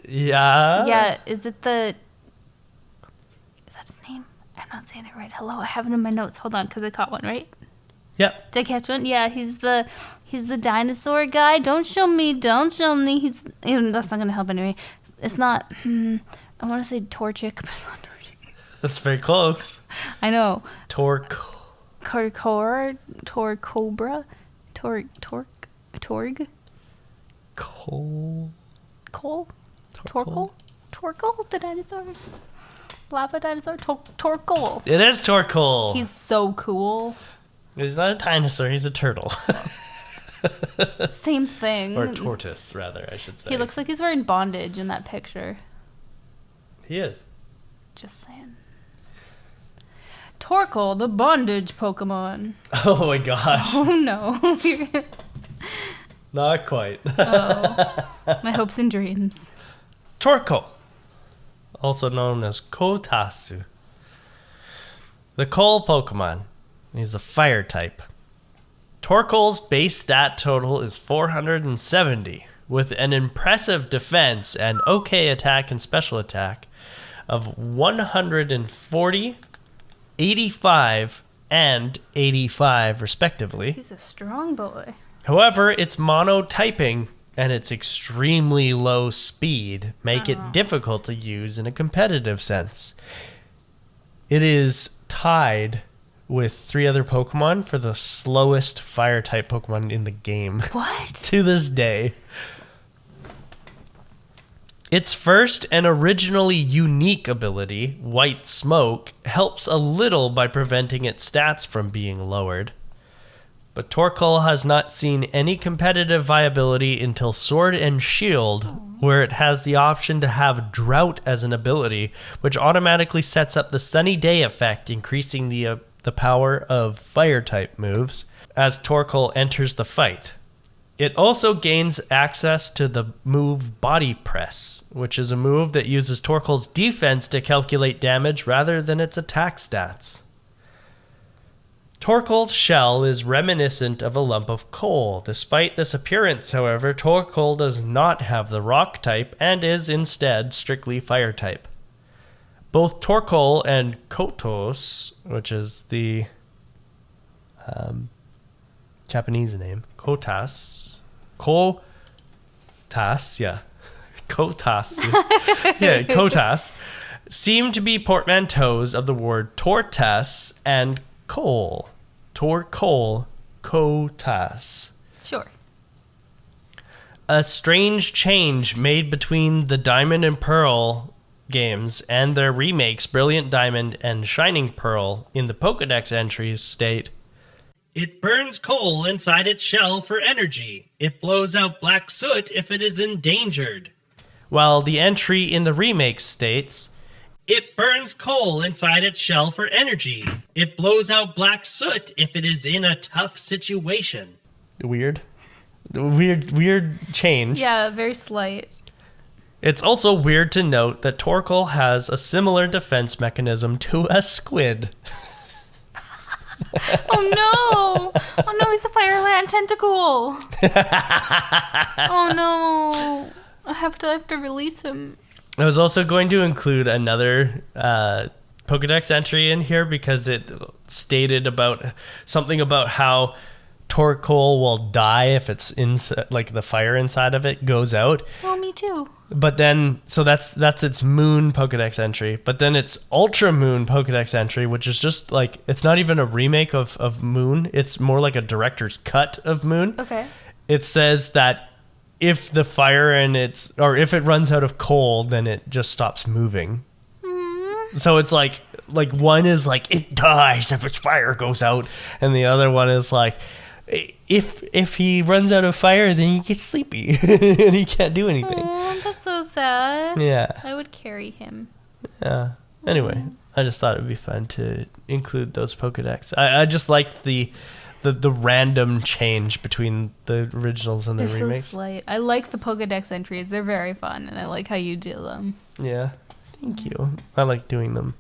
Yeah. Yeah, is it the... Is that his name? I'm not saying it right. Hello, I have it in my notes. Hold on, because I caught one, right? Yep. Did I catch one? Yeah, he's the dinosaur guy. Don't show me. That's not gonna help anyway. It's not. I want to say Torchic, but it's not Torchic. That's very close. I know. Torque. Torcobra. Torg. Cole. Cole. Torkoal. The dinosaurs. Lava dinosaur. Torkoal. It is Torkoal. He's so cool. He's not a dinosaur. He's a turtle. Same thing. Or tortoise, rather, I should say. He looks like he's wearing bondage in that picture. He is. Just saying. Torkoal, the bondage Pokemon. Oh my gosh. Oh no. Not quite. Oh, my hopes and dreams. Torkoal, also known as Kotasu. The coal Pokemon. He's a fire type. Torkoal's base stat total is 470, with an impressive defense and okay attack and special attack of 140, 85, and 85 respectively. He's a strong boy. However, its monotyping and its extremely low speed make it difficult to use in a competitive sense. It is tied with 3 other Pokemon for the slowest fire-type Pokemon in the game. What? To this day. Its first and originally unique ability, White Smoke, helps a little by preventing its stats from being lowered. But Torkoal has not seen any competitive viability until Sword and Shield, where it has the option to have Drought as an ability, which automatically sets up the Sunny Day effect, increasing the power of Fire-type moves as Torkoal enters the fight. It also gains access to the move Body Press, which is a move that uses Torkoal's defense to calculate damage rather than its attack stats. Torkoal's shell is reminiscent of a lump of coal. Despite this appearance, however, Torkoal does not have the rock type and is instead strictly fire type. Both Torkoal and Kotos, which is the Japanese name, Kotas, seem to be portmanteaus of the word tortas and coal. Torkoal, Kotas. Sure. A strange change made between the Diamond and Pearl games and their remakes, Brilliant Diamond and Shining Pearl, in the Pokédex entries state, "It burns coal inside its shell for energy. It blows out black soot if it is endangered." While the entry in the remake states, "It burns coal inside its shell for energy. It blows out black soot if it is in a tough situation." Weird change. Yeah, very slight. It's also weird to note that Torkoal has a similar defense mechanism to a squid. Oh no! Oh no, he's a Fireland tentacle! Oh no! I have to release him. I was also going to include another Pokédex entry in here because it stated about something about how Torkoal will die if it's like the fire inside of it goes out. Oh, me too. But then, so that's its Moon Pokédex entry. But then its Ultra Moon Pokédex entry, which is just like, it's not even a remake of Moon. It's more like a director's cut of Moon. Okay. It says that if the fire or if it runs out of coal, then it just stops moving. Mm. So it's like one is like, it dies if its fire goes out. And the other one is like, if he runs out of fire, then he gets sleepy and he can't do anything. Oh, that's so sad. Yeah. I would carry him. Yeah. Anyway, I just thought it would be fun to include those Pokédex. I just liked the random change between the originals and the They're remakes. So slight. I like the Pokédex entries. They're very fun, and I like how you do them. Yeah. Thank you. I like doing them.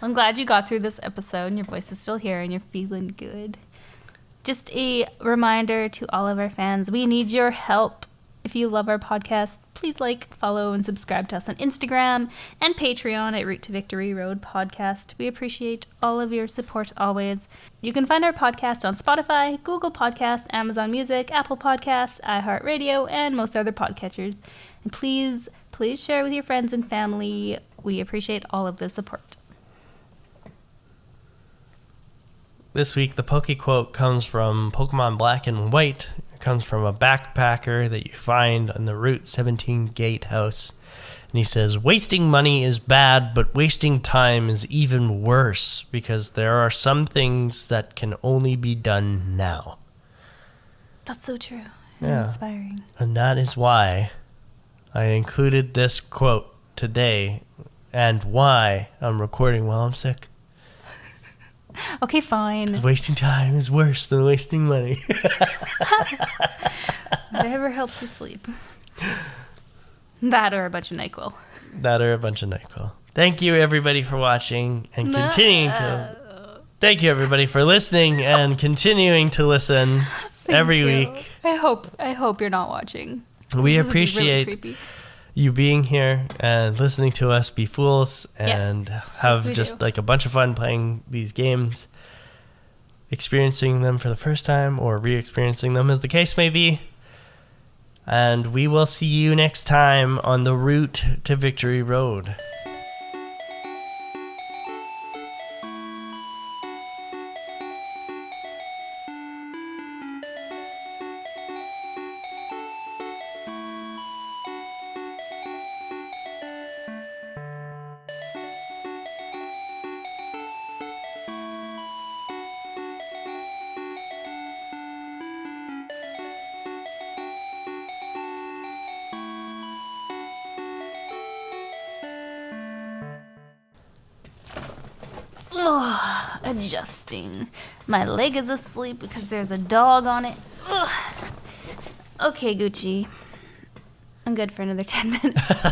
I'm glad you got through this episode and your voice is still here and you're feeling good. Just a reminder to all of our fans, we need your help. If you love our podcast, please follow, and subscribe to us on Instagram and Patreon at Route to Victory Road Podcast. We appreciate all of your support always. You can find our podcast on Spotify, Google Podcasts, Amazon Music, Apple Podcasts, iHeartRadio, and most other podcatchers. And please share with your friends and family. We appreciate all of the support. This week, the Poke Quote comes from Pokemon Black and White. It comes from a backpacker that you find on the Route 17 gatehouse. And he says, wasting money is bad, but wasting time is even worse because there are some things that can only be done now. That's so true. Yeah. Inspiring. And that is why I included this quote today and why I'm recording while I'm sick. Okay, fine. Wasting time is worse than wasting money. Whatever helps you sleep. That or a bunch of NyQuil. Thank you, everybody, for watching and continuing to... Thank you, everybody, for listening and continuing to listen every week. I hope you're not watching. We This would be really appreciate creepy. you being here and listening to us be fools and have we just do. a bunch of fun playing these games, experiencing them for the first time or re-experiencing them as the case may be. And we will see you next time on the Route to Victory Road. Adjusting. My leg is asleep because there's a dog on it. Ugh. Okay, Gucci. I'm good for another 10 minutes.